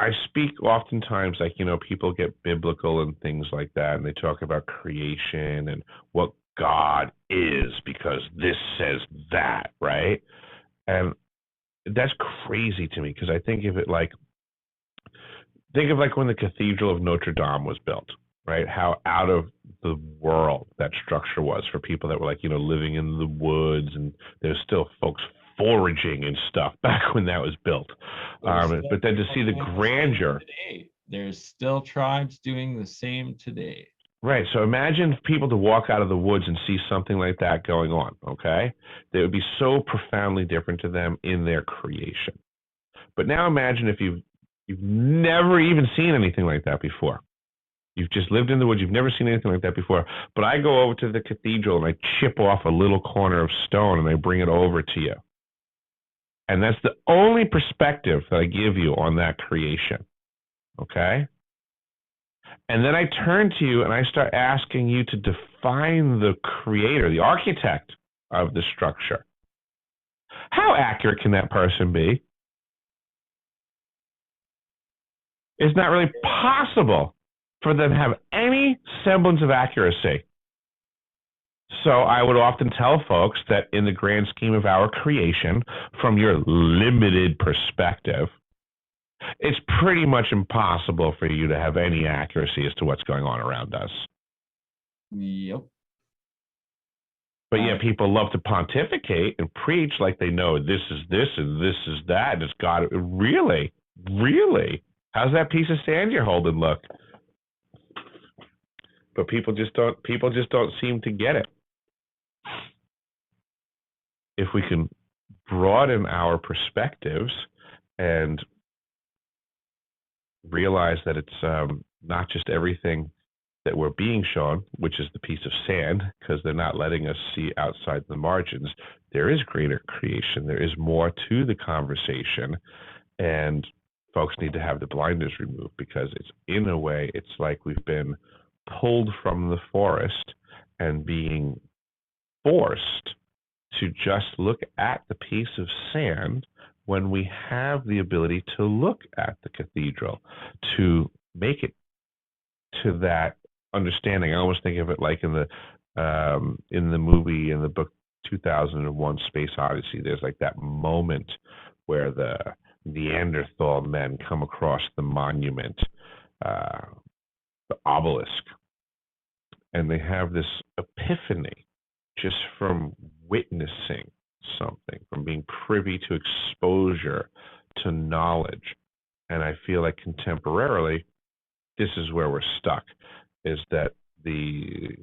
I speak oftentimes, like, you know, people get biblical and things like that, and they talk about creation and what God is because this says that, right? And that's crazy to me because I think of it like, think of like when the Cathedral of Notre Dame was built, right? How out of the world that structure was for people that were like, you know, living in the woods, and there's still folks foraging and stuff back when that was built. But then to see the grandeur. There's still tribes doing the same today. Right. So imagine people to walk out of the woods and see something like that going on, okay? They would be so profoundly different to them in their creation. But now imagine if you've never even seen anything like that before. You've just lived in the woods. You've never seen anything like that before. But I go over to the cathedral and I chip off a little corner of stone and I bring it over to you. And that's the only perspective that I give you on that creation, okay? And then I turn to you and I start asking you to define the creator, the architect of the structure. How accurate can that person be? It's not really possible for them to have any semblance of accuracy. So I would often tell folks that in the grand scheme of our creation, from your limited perspective, it's pretty much impossible for you to have any accuracy as to what's going on around us. Yep. But yeah, people love to pontificate and preach like they know this is this and this is that, and it's got it. Really? Really? How's that piece of sand you're holding look? But people just don't seem to get it. If we can broaden our perspectives and realize that it's not just everything that we're being shown, which is the piece of sand, because they're not letting us see outside the margins. There is greater creation. There is more to the conversation, and folks need to have the blinders removed, because it's, in a way, it's like we've been pulled from the forest and being forced to just look at the piece of sand when we have the ability to look at the cathedral, to make it to that understanding. I almost think of it like in the movie, in the book 2001 Space Odyssey, there's like that moment where the Neanderthal men come across the monument, the obelisk, and they have this epiphany just from witnessing something, from being privy to exposure to knowledge. And I feel like contemporarily, this is where we're stuck, is that the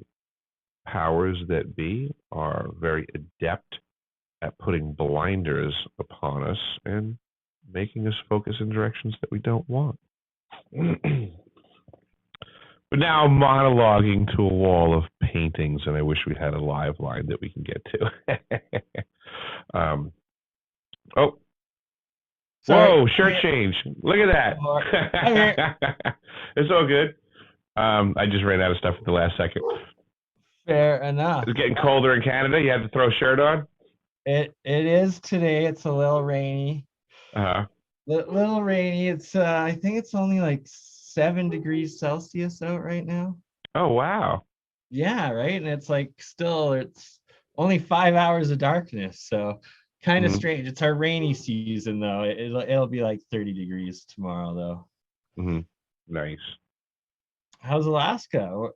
powers that be are very adept at putting blinders upon us and making us focus in directions that we don't want. But now I'm monologuing to a wall of paintings, and I wish we had a live line that we can get to. Oh, Sorry. whoa, shirt change. Look at that. It's all good. I just ran out of stuff at the last second. Fair enough. It's getting colder in Canada. You had to throw a shirt on? It is today. It's a little rainy. Uh-huh. Little rainy. It's I think it's only like 7 degrees Celsius out right now. Oh, wow. Yeah, right. And it's like still it's only 5 hours of darkness. So kind of strange. It's our rainy season though. It'll be like 30 degrees tomorrow though. Nice. How's Alaska?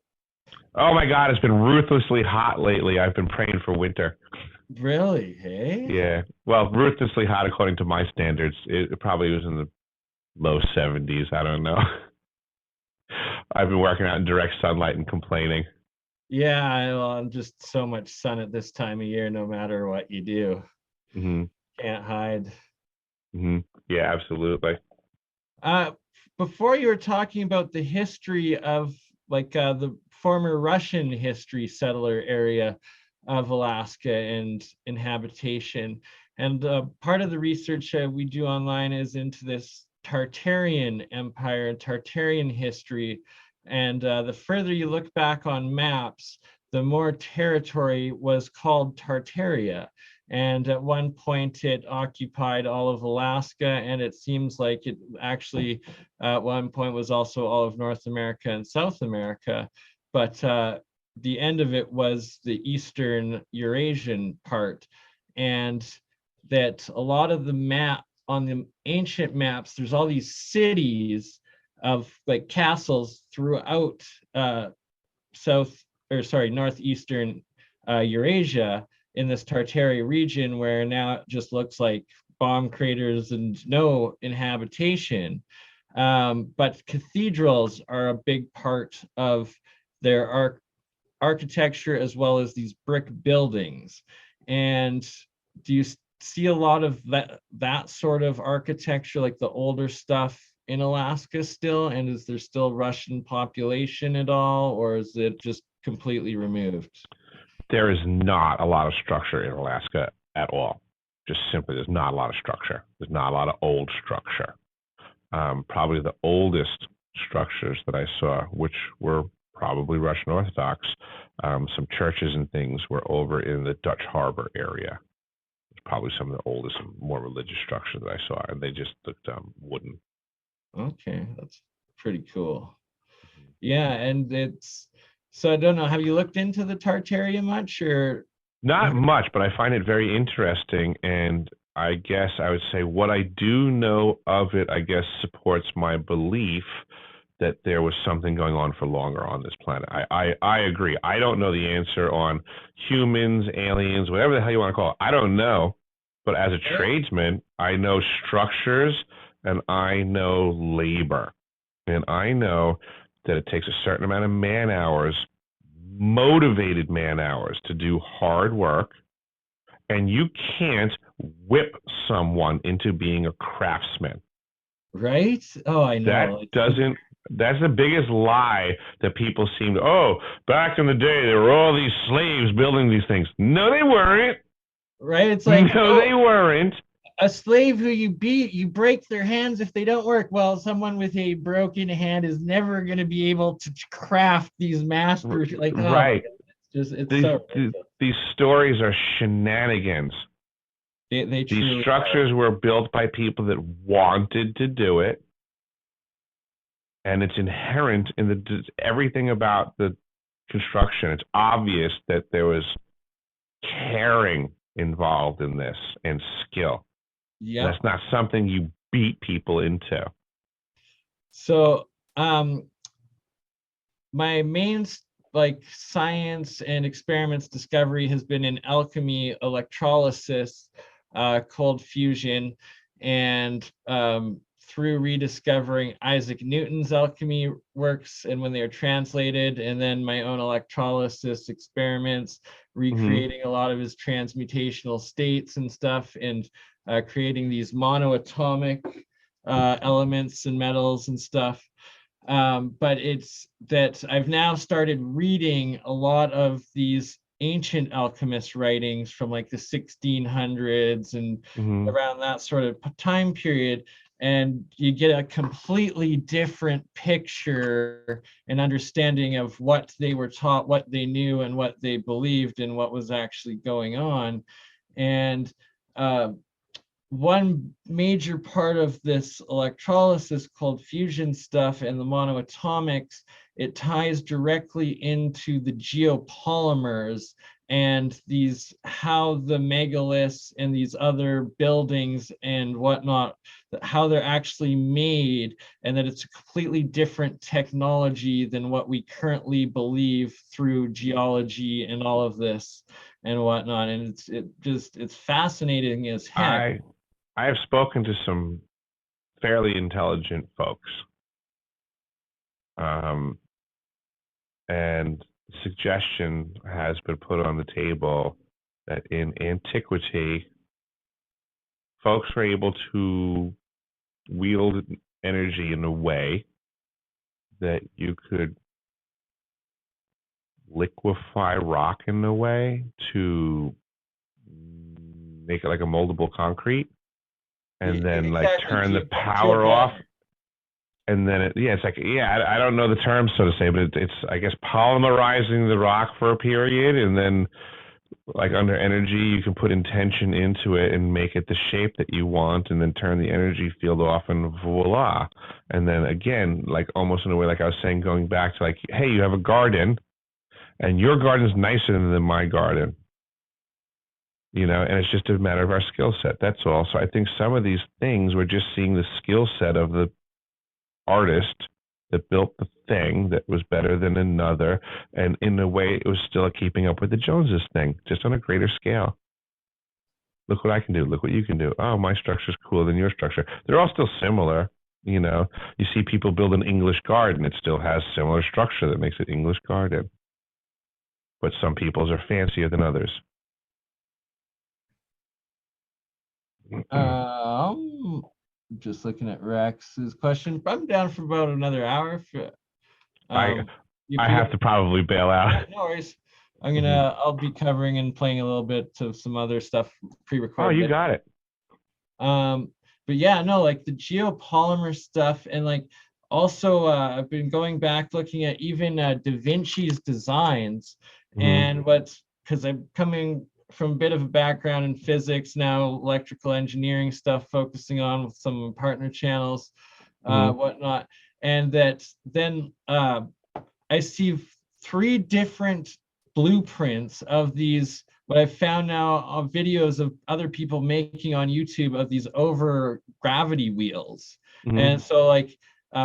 Oh my God, it's been ruthlessly hot lately. I've been praying for winter. Really? Hey? Yeah. Well, ruthlessly hot according to my standards. It probably was in the low 70s. I don't know. I've been working out in direct sunlight and complaining. Yeah, well, I'm just so much sun at this time of year, no matter what you do. Can't hide. Yeah, absolutely. Before you were talking about the history of like the former Russian history settler area of Alaska and inhabitation. And part of the research we do online is into this Tartarian Empire and Tartarian history. And the further you look back on maps, the more territory was called Tartaria. And at one point it occupied all of Alaska, and it seems like it actually at one point was also all of North America and South America. But the end of it was the Eastern Eurasian part. And that a lot of the map on the ancient maps, there's all these cities of like castles throughout northeastern Eurasia in this Tartaria region, where now it just looks like bomb craters and no inhabitation. But cathedrals are a big part of their architecture, as well as these brick buildings. And do you see a lot of that sort of architecture, like the older stuff in Alaska still? And is there still Russian population at all, or is it just completely removed? There is not a lot of structure in Alaska at all. Just simply, there's not a lot of structure. There's not a lot of old structure. Probably the oldest structures that I saw, which were probably Russian Orthodox, some churches and things, were over in the Dutch Harbor area. It's probably some of the oldest and more religious structures that I saw, and they just looked wooden. Okay, that's pretty cool. Yeah, and it's, so I don't know, have you looked into the Tartaria much, or? Not much, but I find it very interesting, and I guess I would say what I do know of it, I guess, supports my belief that there was something going on for longer on this planet. I agree. I don't know the answer on humans, aliens, whatever the hell you want to call it. I don't know. But as a tradesman, I know structures and I know labor. And I know that it takes a certain amount of man hours, motivated man hours, to do hard work. And you can't whip someone into being a craftsman. Right? Oh, I know. That's the biggest lie that people seem to, oh, back in the day, there were all these slaves building these things. No, they weren't. Right? It's like, no, they weren't. A slave who you beat, you break their hands if they don't work. Well, someone with a broken hand is never going to be able to craft these masters. Like, oh, right. These stories are shenanigans. These structures were built by people that wanted to do it. And it's inherent in everything about the construction. It's obvious that there was caring involved in this and skill. Yeah, that's not something you beat people into. So, my main science and experiments discovery has been in alchemy, electrolysis, cold fusion, and through rediscovering Isaac Newton's alchemy works and when they are translated, and then my own electrolysis experiments, recreating a lot of his transmutational states and stuff, and creating these monoatomic elements and metals and stuff. But it's that I've now started reading a lot of these ancient alchemist writings from like the 1600s and around that sort of time period, and you get a completely different picture and understanding of what they were taught, what they knew, and what they believed, and what was actually going on. And one major part of this electrolysis called fusion stuff and the monoatomics, it ties directly into the geopolymers and these, how the megaliths and these other buildings and whatnot, how they're actually made, and that it's a completely different technology than what we currently believe through geology and all of this and whatnot. And it's fascinating as heck. I have spoken to some fairly intelligent folks, and the suggestion has been put on the table that in antiquity, folks were able to wield energy in a way that you could liquefy rock in a way to make it like a moldable concrete, and then like turn the power off, and then it's like, I don't know the terms, so to say, but it's I guess polymerizing the rock for a period, and then like under energy you can put intention into it and make it the shape that you want, and then turn the energy field off, and voila. And then again, like almost in a way, like I was saying, going back to like, hey, you have a garden and your garden's nicer than my garden, you know, and it's just a matter of our skill set. That's all. So I think some of these things, we're just seeing the skill set of the artist that built the thing that was better than another. And in a way, it was still keeping up with the Joneses thing, just on a greater scale. Look what I can do. Look what you can do. Oh, my structure's cooler than your structure. They're all still similar. You know, you see people build an English garden. It still has similar structure that makes it English garden. But some people's are fancier than others. Just looking at Rex's question. I'm down for about another hour. I have to probably bail out. No worries. I'll be covering and playing a little bit of some other stuff pre-recorded. Oh, you got it. But yeah, no, like the geopolymer stuff, and like also I've been going back looking at even Da Vinci's designs, and because I'm coming from a bit of a background in physics, now electrical engineering stuff, focusing on with some partner channels, whatnot. And that then I see 3 different blueprints of these, what I've found now of videos of other people making on YouTube of these over gravity wheels. And so like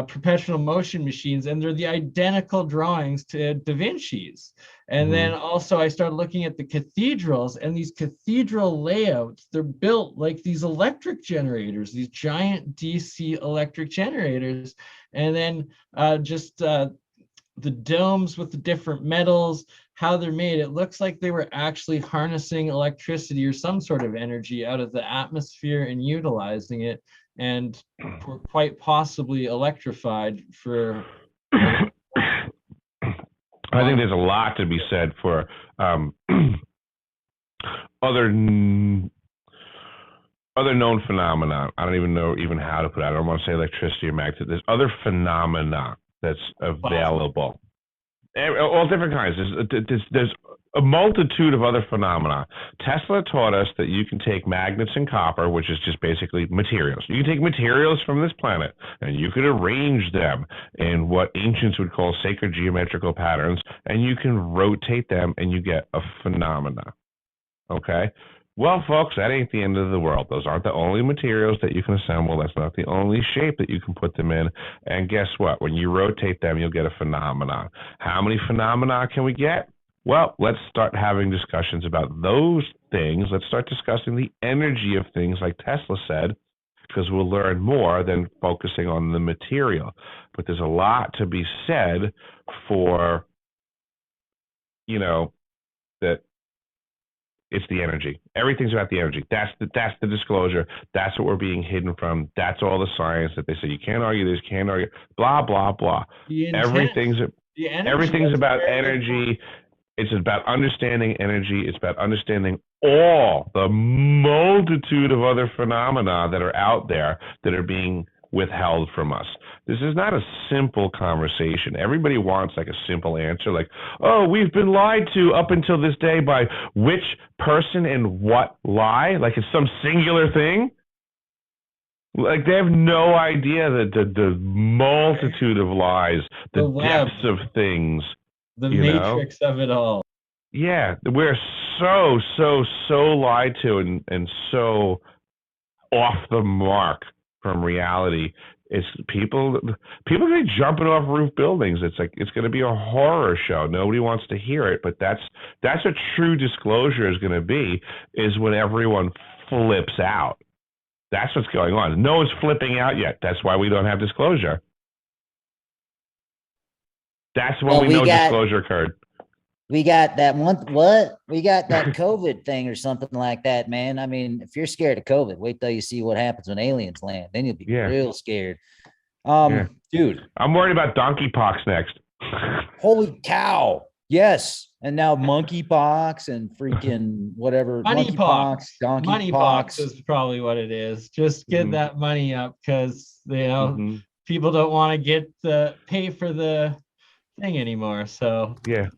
perpetual motion machines, and they're the identical drawings to Da Vinci's. And then also I started looking at the cathedrals, and these cathedral layouts, they're built like these electric generators, these giant DC electric generators. And then the domes with the different metals, how they're made, it looks like they were actually harnessing electricity or some sort of energy out of the atmosphere and utilizing it, and were quite possibly electrified for. I think there's a lot to be said for other known phenomena. I don't even know how to put it. I don't want to say electricity or magnetism. There's other phenomena that's available. All different kinds. There's a multitude of other phenomena. Tesla taught us that you can take magnets and copper, which is just basically materials. You can take materials from this planet and you can arrange them in what ancients would call sacred geometrical patterns, and you can rotate them and you get a phenomena. Okay? Well, folks, that ain't the end of the world. Those aren't the only materials that you can assemble. That's not the only shape that you can put them in. And guess what? When you rotate them, you'll get a phenomenon. How many phenomena can we get? Well, let's start having discussions about those things. Let's start discussing the energy of things, like Tesla said. because we'll learn more than focusing on the material. But there's a lot to be said for, you know, that it's the energy. Everything's about the energy. That's the disclosure. That's what we're being hidden from. That's all the science that they say you can't argue this, can't argue, blah, blah, blah. Everything's about energy. It's about understanding energy. It's about understanding all the multitude of other phenomena that are out there that are being withheld from us. This is not a simple conversation. Everybody wants like a simple answer, like, oh, we've been lied to up until this day by which person and what lie? Like it's some singular thing? Like they have no idea that the multitude of lies, the depths of things. The matrix of it all. Yeah, we're so lied to and so off the mark from reality. It's people gonna be jumping off roof buildings. It's like it's gonna be a horror show. Nobody wants to hear it, but that's what true disclosure is gonna be, is when everyone flips out. That's what's going on. No one's flipping out yet. That's why we don't have disclosure. That's when we know disclosure occurred. We got that we got that COVID thing or something like that, man. I mean, if you're scared of COVID, wait till you see what happens when aliens land. Then you'll be real scared. Dude, I'm worried about donkey pox next. Holy cow. Yes. And now monkeypox and freaking whatever. Moneypox. Donkey Moneypox is probably what it is. Just get that money up, because people don't want to get pay for the thing anymore. So yeah.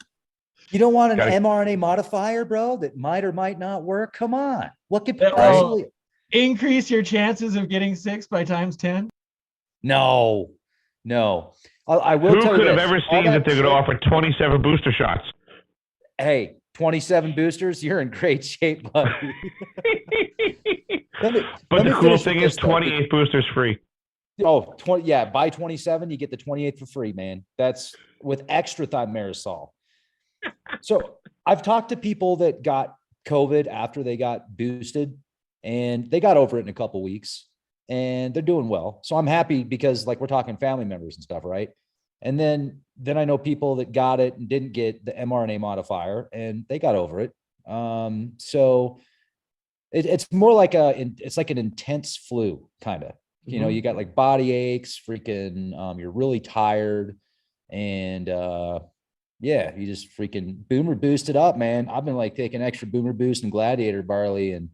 You don't want an mRNA modifier, bro, that might or might not work? Come on. What could possibly increase your chances of getting sick by times 10? No. I will tell you. Who could have ever seen that they're going to offer 27 booster shots? Hey, 27 boosters, you're in great shape, buddy. But the cool thing is 28 boosters free. Oh, buy 27, you get the 28 for free, man. That's with extra thimerosal. So I've talked to people that got COVID after they got boosted, and they got over it in a couple of weeks, and they're doing well. So I'm happy, because like we're talking family members and stuff, right? And then I know people that got it and didn't get the mRNA modifier, and they got over it. So it's more like it's like an intense flu kind of. You know, you got like body aches, freaking, you're really tired, and you just freaking boomer boost it up, man. I've been like taking extra boomer boost and gladiator barley, and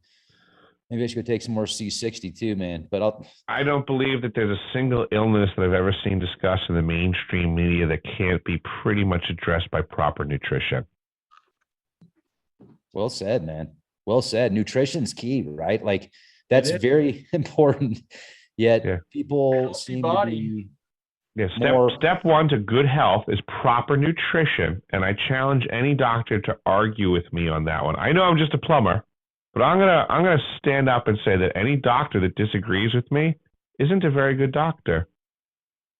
maybe I should go take some more C60 too, man. But I don't believe that there's a single illness that I've ever seen discussed in the mainstream media that can't be pretty much addressed by proper nutrition. Well said, man. Well said. Nutrition's key, right? Like that's very important. Yet people seem to be step one to good health is proper nutrition, and I challenge any doctor to argue with me on that one. I know I'm just a plumber, but I'm gonna stand up and say that any doctor that disagrees with me isn't a very good doctor.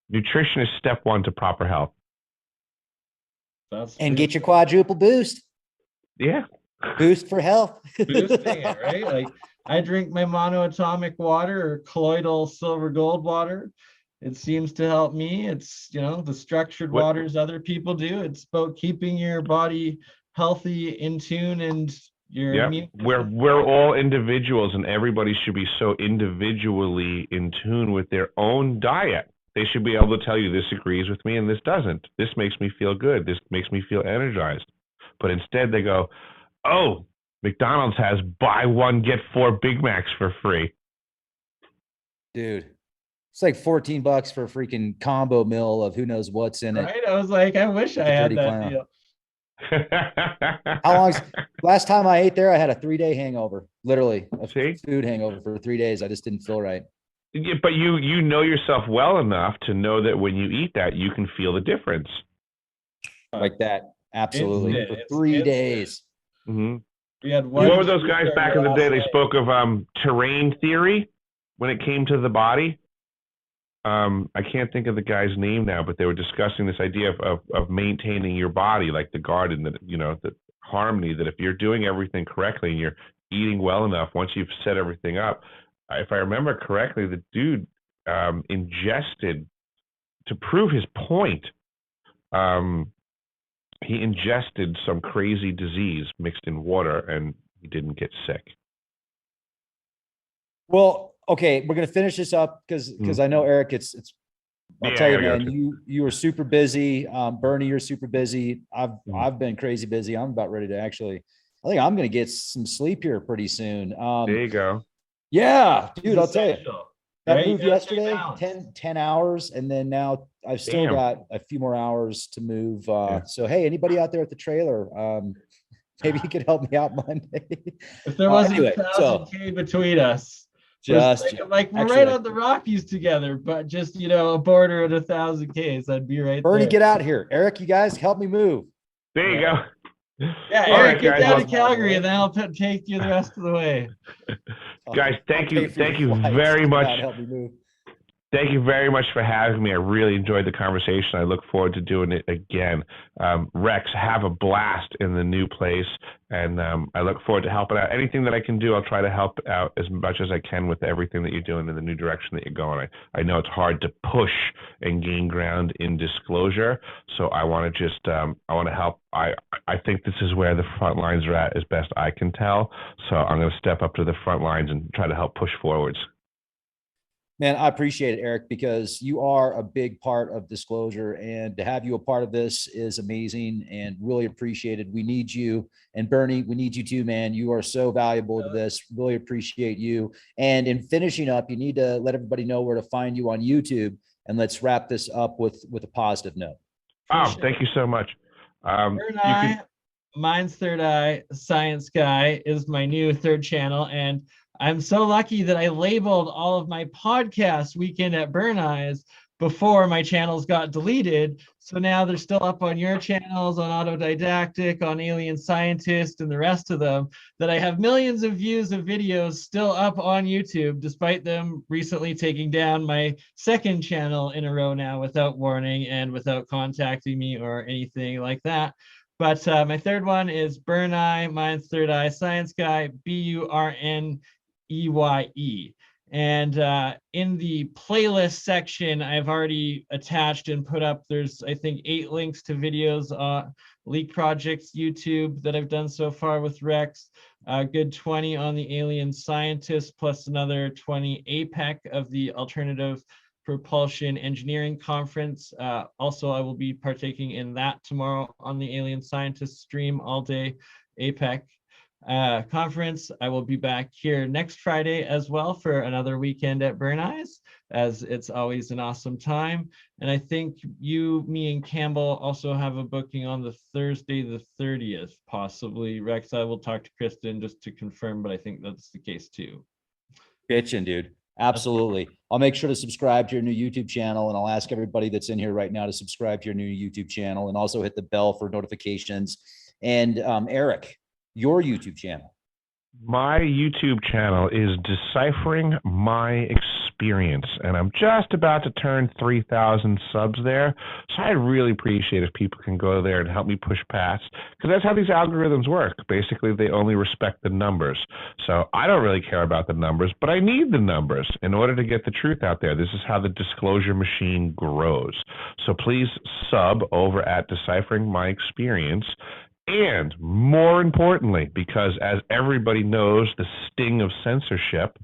Nutrition is step one to proper health. And get your quadruple boost. Yeah. Boost for health. Boosting it, right? Like I drink my monoatomic water or colloidal silver gold water. It seems to help me. It's, the structured waters other people do. It's about keeping your body healthy, in tune, and your immune. We're all individuals, and everybody should be so individually in tune with their own diet. They should be able to tell you this agrees with me and this doesn't. This makes me feel good. This makes me feel energized. But instead they go, oh, McDonald's has buy one, get 4 Big Macs for free. Dude, it's like $14 for a freaking combo meal of who knows what's in it. Right? I was like, I wish I had that deal. How long? Last time I ate there, I had a 3-day hangover. Literally, a food hangover for 3 days. I just didn't feel right. Yeah, but you know yourself well enough to know that when you eat that, you can feel the difference. Like that, absolutely. For 3 days. Mm-hmm. We had what were those guys back in the day? They spoke of terrain theory when it came to the body. I can't think of the guy's name now, but they were discussing this idea of maintaining your body, like the garden, that the harmony, that if you're doing everything correctly and you're eating well enough, once you've set everything up, if I remember correctly, the dude ingested, to prove his point, he ingested some crazy disease mixed in water, and he didn't get sick. Well, okay, we're gonna finish this up because I know Eric, it's I'll Yeah, tell I you, gotta man, go. you are super busy. BurnEye, you're super busy. I've been crazy busy. I'm about ready to actually, I think I'm gonna get some sleep here pretty soon. There you go. Yeah, dude, I'll It's tell you. essential, That right? You moved gotta stay yesterday, balanced. 10 hours, and then now I've still Damn. got a few more hours to move. Yeah. So hey, anybody out there at the trailer, maybe you could help me out Monday. If there wasn't Anyway, so 1,000K between us, just like we're actually, right on the Rockies together, but just a border at 1,000 Ks, I'd be right BurnEye, there. get out here. Eric, you guys help me move. There you go. Yeah, All Eric, right, get guys. down to Well, Calgary, and then I'll take you the rest of the way. Guys, thank I'll you. pay for your Thank you flights. very Come much. out and help me move. Thank you very much for having me. I really enjoyed the conversation. I look forward to doing it again. Rex, have a blast in the new place, and I look forward to helping out. Anything that I can do, I'll try to help out as much as I can with everything that you're doing in the new direction that you're going. I know it's hard to push and gain ground in disclosure, so I want to just I want to help. I think this is where the front lines are at, as best I can tell. So I'm going to step up to the front lines and try to help push forwards. Man, I appreciate it, Eric, because you are a big part of disclosure, and to have you a part of this is amazing and really appreciated. We need you, and BurnEye, we need you too, man. You are so valuable to this. Really appreciate you. And in finishing up, you need to let everybody know where to find you on YouTube, and let's wrap this up with a positive note. Oh, thank you so much. BurnEye, mine's Third Eye, ScienceGuy is my new third channel, and I'm so lucky that I labeled all of my podcasts Weekend at BurnEye's before my channels got deleted. So now they're still up on your channels, on Autodidactic, on AlienScientist, and the rest of them, that I have millions of views of videos still up on YouTube, despite them recently taking down my second channel in a row now without warning and without contacting me or anything like that. But my third one is BurnEye, mine's Third Eye, ScienceGuy, BurnEye. And in the playlist section, I've already attached and put up, there's, I think, 8 links to videos on LeakProject's YouTube that I've done so far with Rex, a good 20 on the AlienScientist, plus another 20 APEC of the Alternative Propulsion Engineering Conference. Also, I will be partaking in that tomorrow on the AlienScientist stream all day APEC conference. I will be back here next Friday as well for another weekend at BurnEye's, as it's always an awesome time. And I think you, me, and Campbell also have a booking on the Thursday, the 30th, possibly. Rex, I will talk to Kristen just to confirm, but I think that's the case too. Bitchin', dude. Absolutely. I'll make sure to subscribe to your new YouTube channel, and I'll ask everybody that's in here right now to subscribe to your new YouTube channel and also hit the bell for notifications. And Eric, your YouTube channel? My YouTube channel is Deciphering My Experience, and I'm just about to turn 3,000 subs there. So I'd really appreciate if people can go there and help me push past, because that's how these algorithms work. Basically, they only respect the numbers. So I don't really care about the numbers, but I need the numbers in order to get the truth out there. This is how the disclosure machine grows. So please sub over at Deciphering My Experience. And more importantly, because as everybody knows the sting of censorship,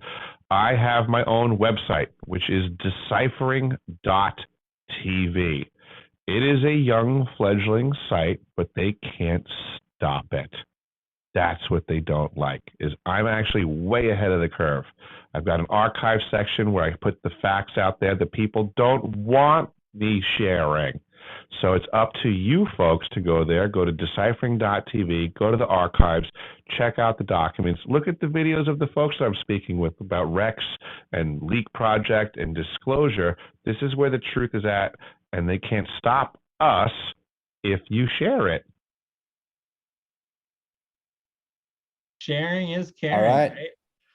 I have my own website, which is deciphering.tv. It is a young fledgling site, but they can't stop it. That's what they don't like, is I'm actually way ahead of the curve. I've got an archive section where I put the facts out there that people don't want me sharing. So it's up to you folks to go there, go to deciphering.tv, go to the archives, check out the documents, look at the videos of the folks that I'm speaking with about Rex and LeakProject and disclosure. This is where the truth is at, and they can't stop us if you share it. Sharing is caring. All right. Right?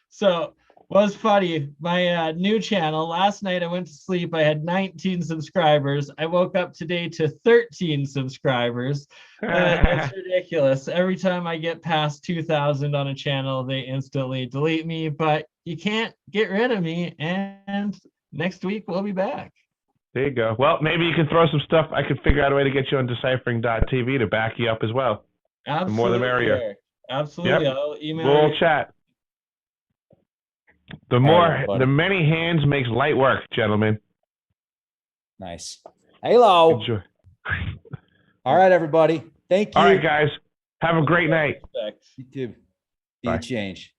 So Was funny. My new channel, last night I went to sleep. I had 19 subscribers. I woke up today to 13 subscribers. It's ridiculous. Every time I get past 2,000 on a channel, they instantly delete me, but you can't get rid of me. And next week we'll be back. There you go. Well, maybe you can throw some stuff. I could figure out a way to get you on deciphering.tv to back you up as well. Absolutely. The more the merrier. Eric. Absolutely. Yep. I'll email We'll you. chat. The many hands makes light work, gentlemen. Nice. Hello. Enjoy. All right, everybody. Thank you. All right, guys. Have a great night. You too. See Bye. you change.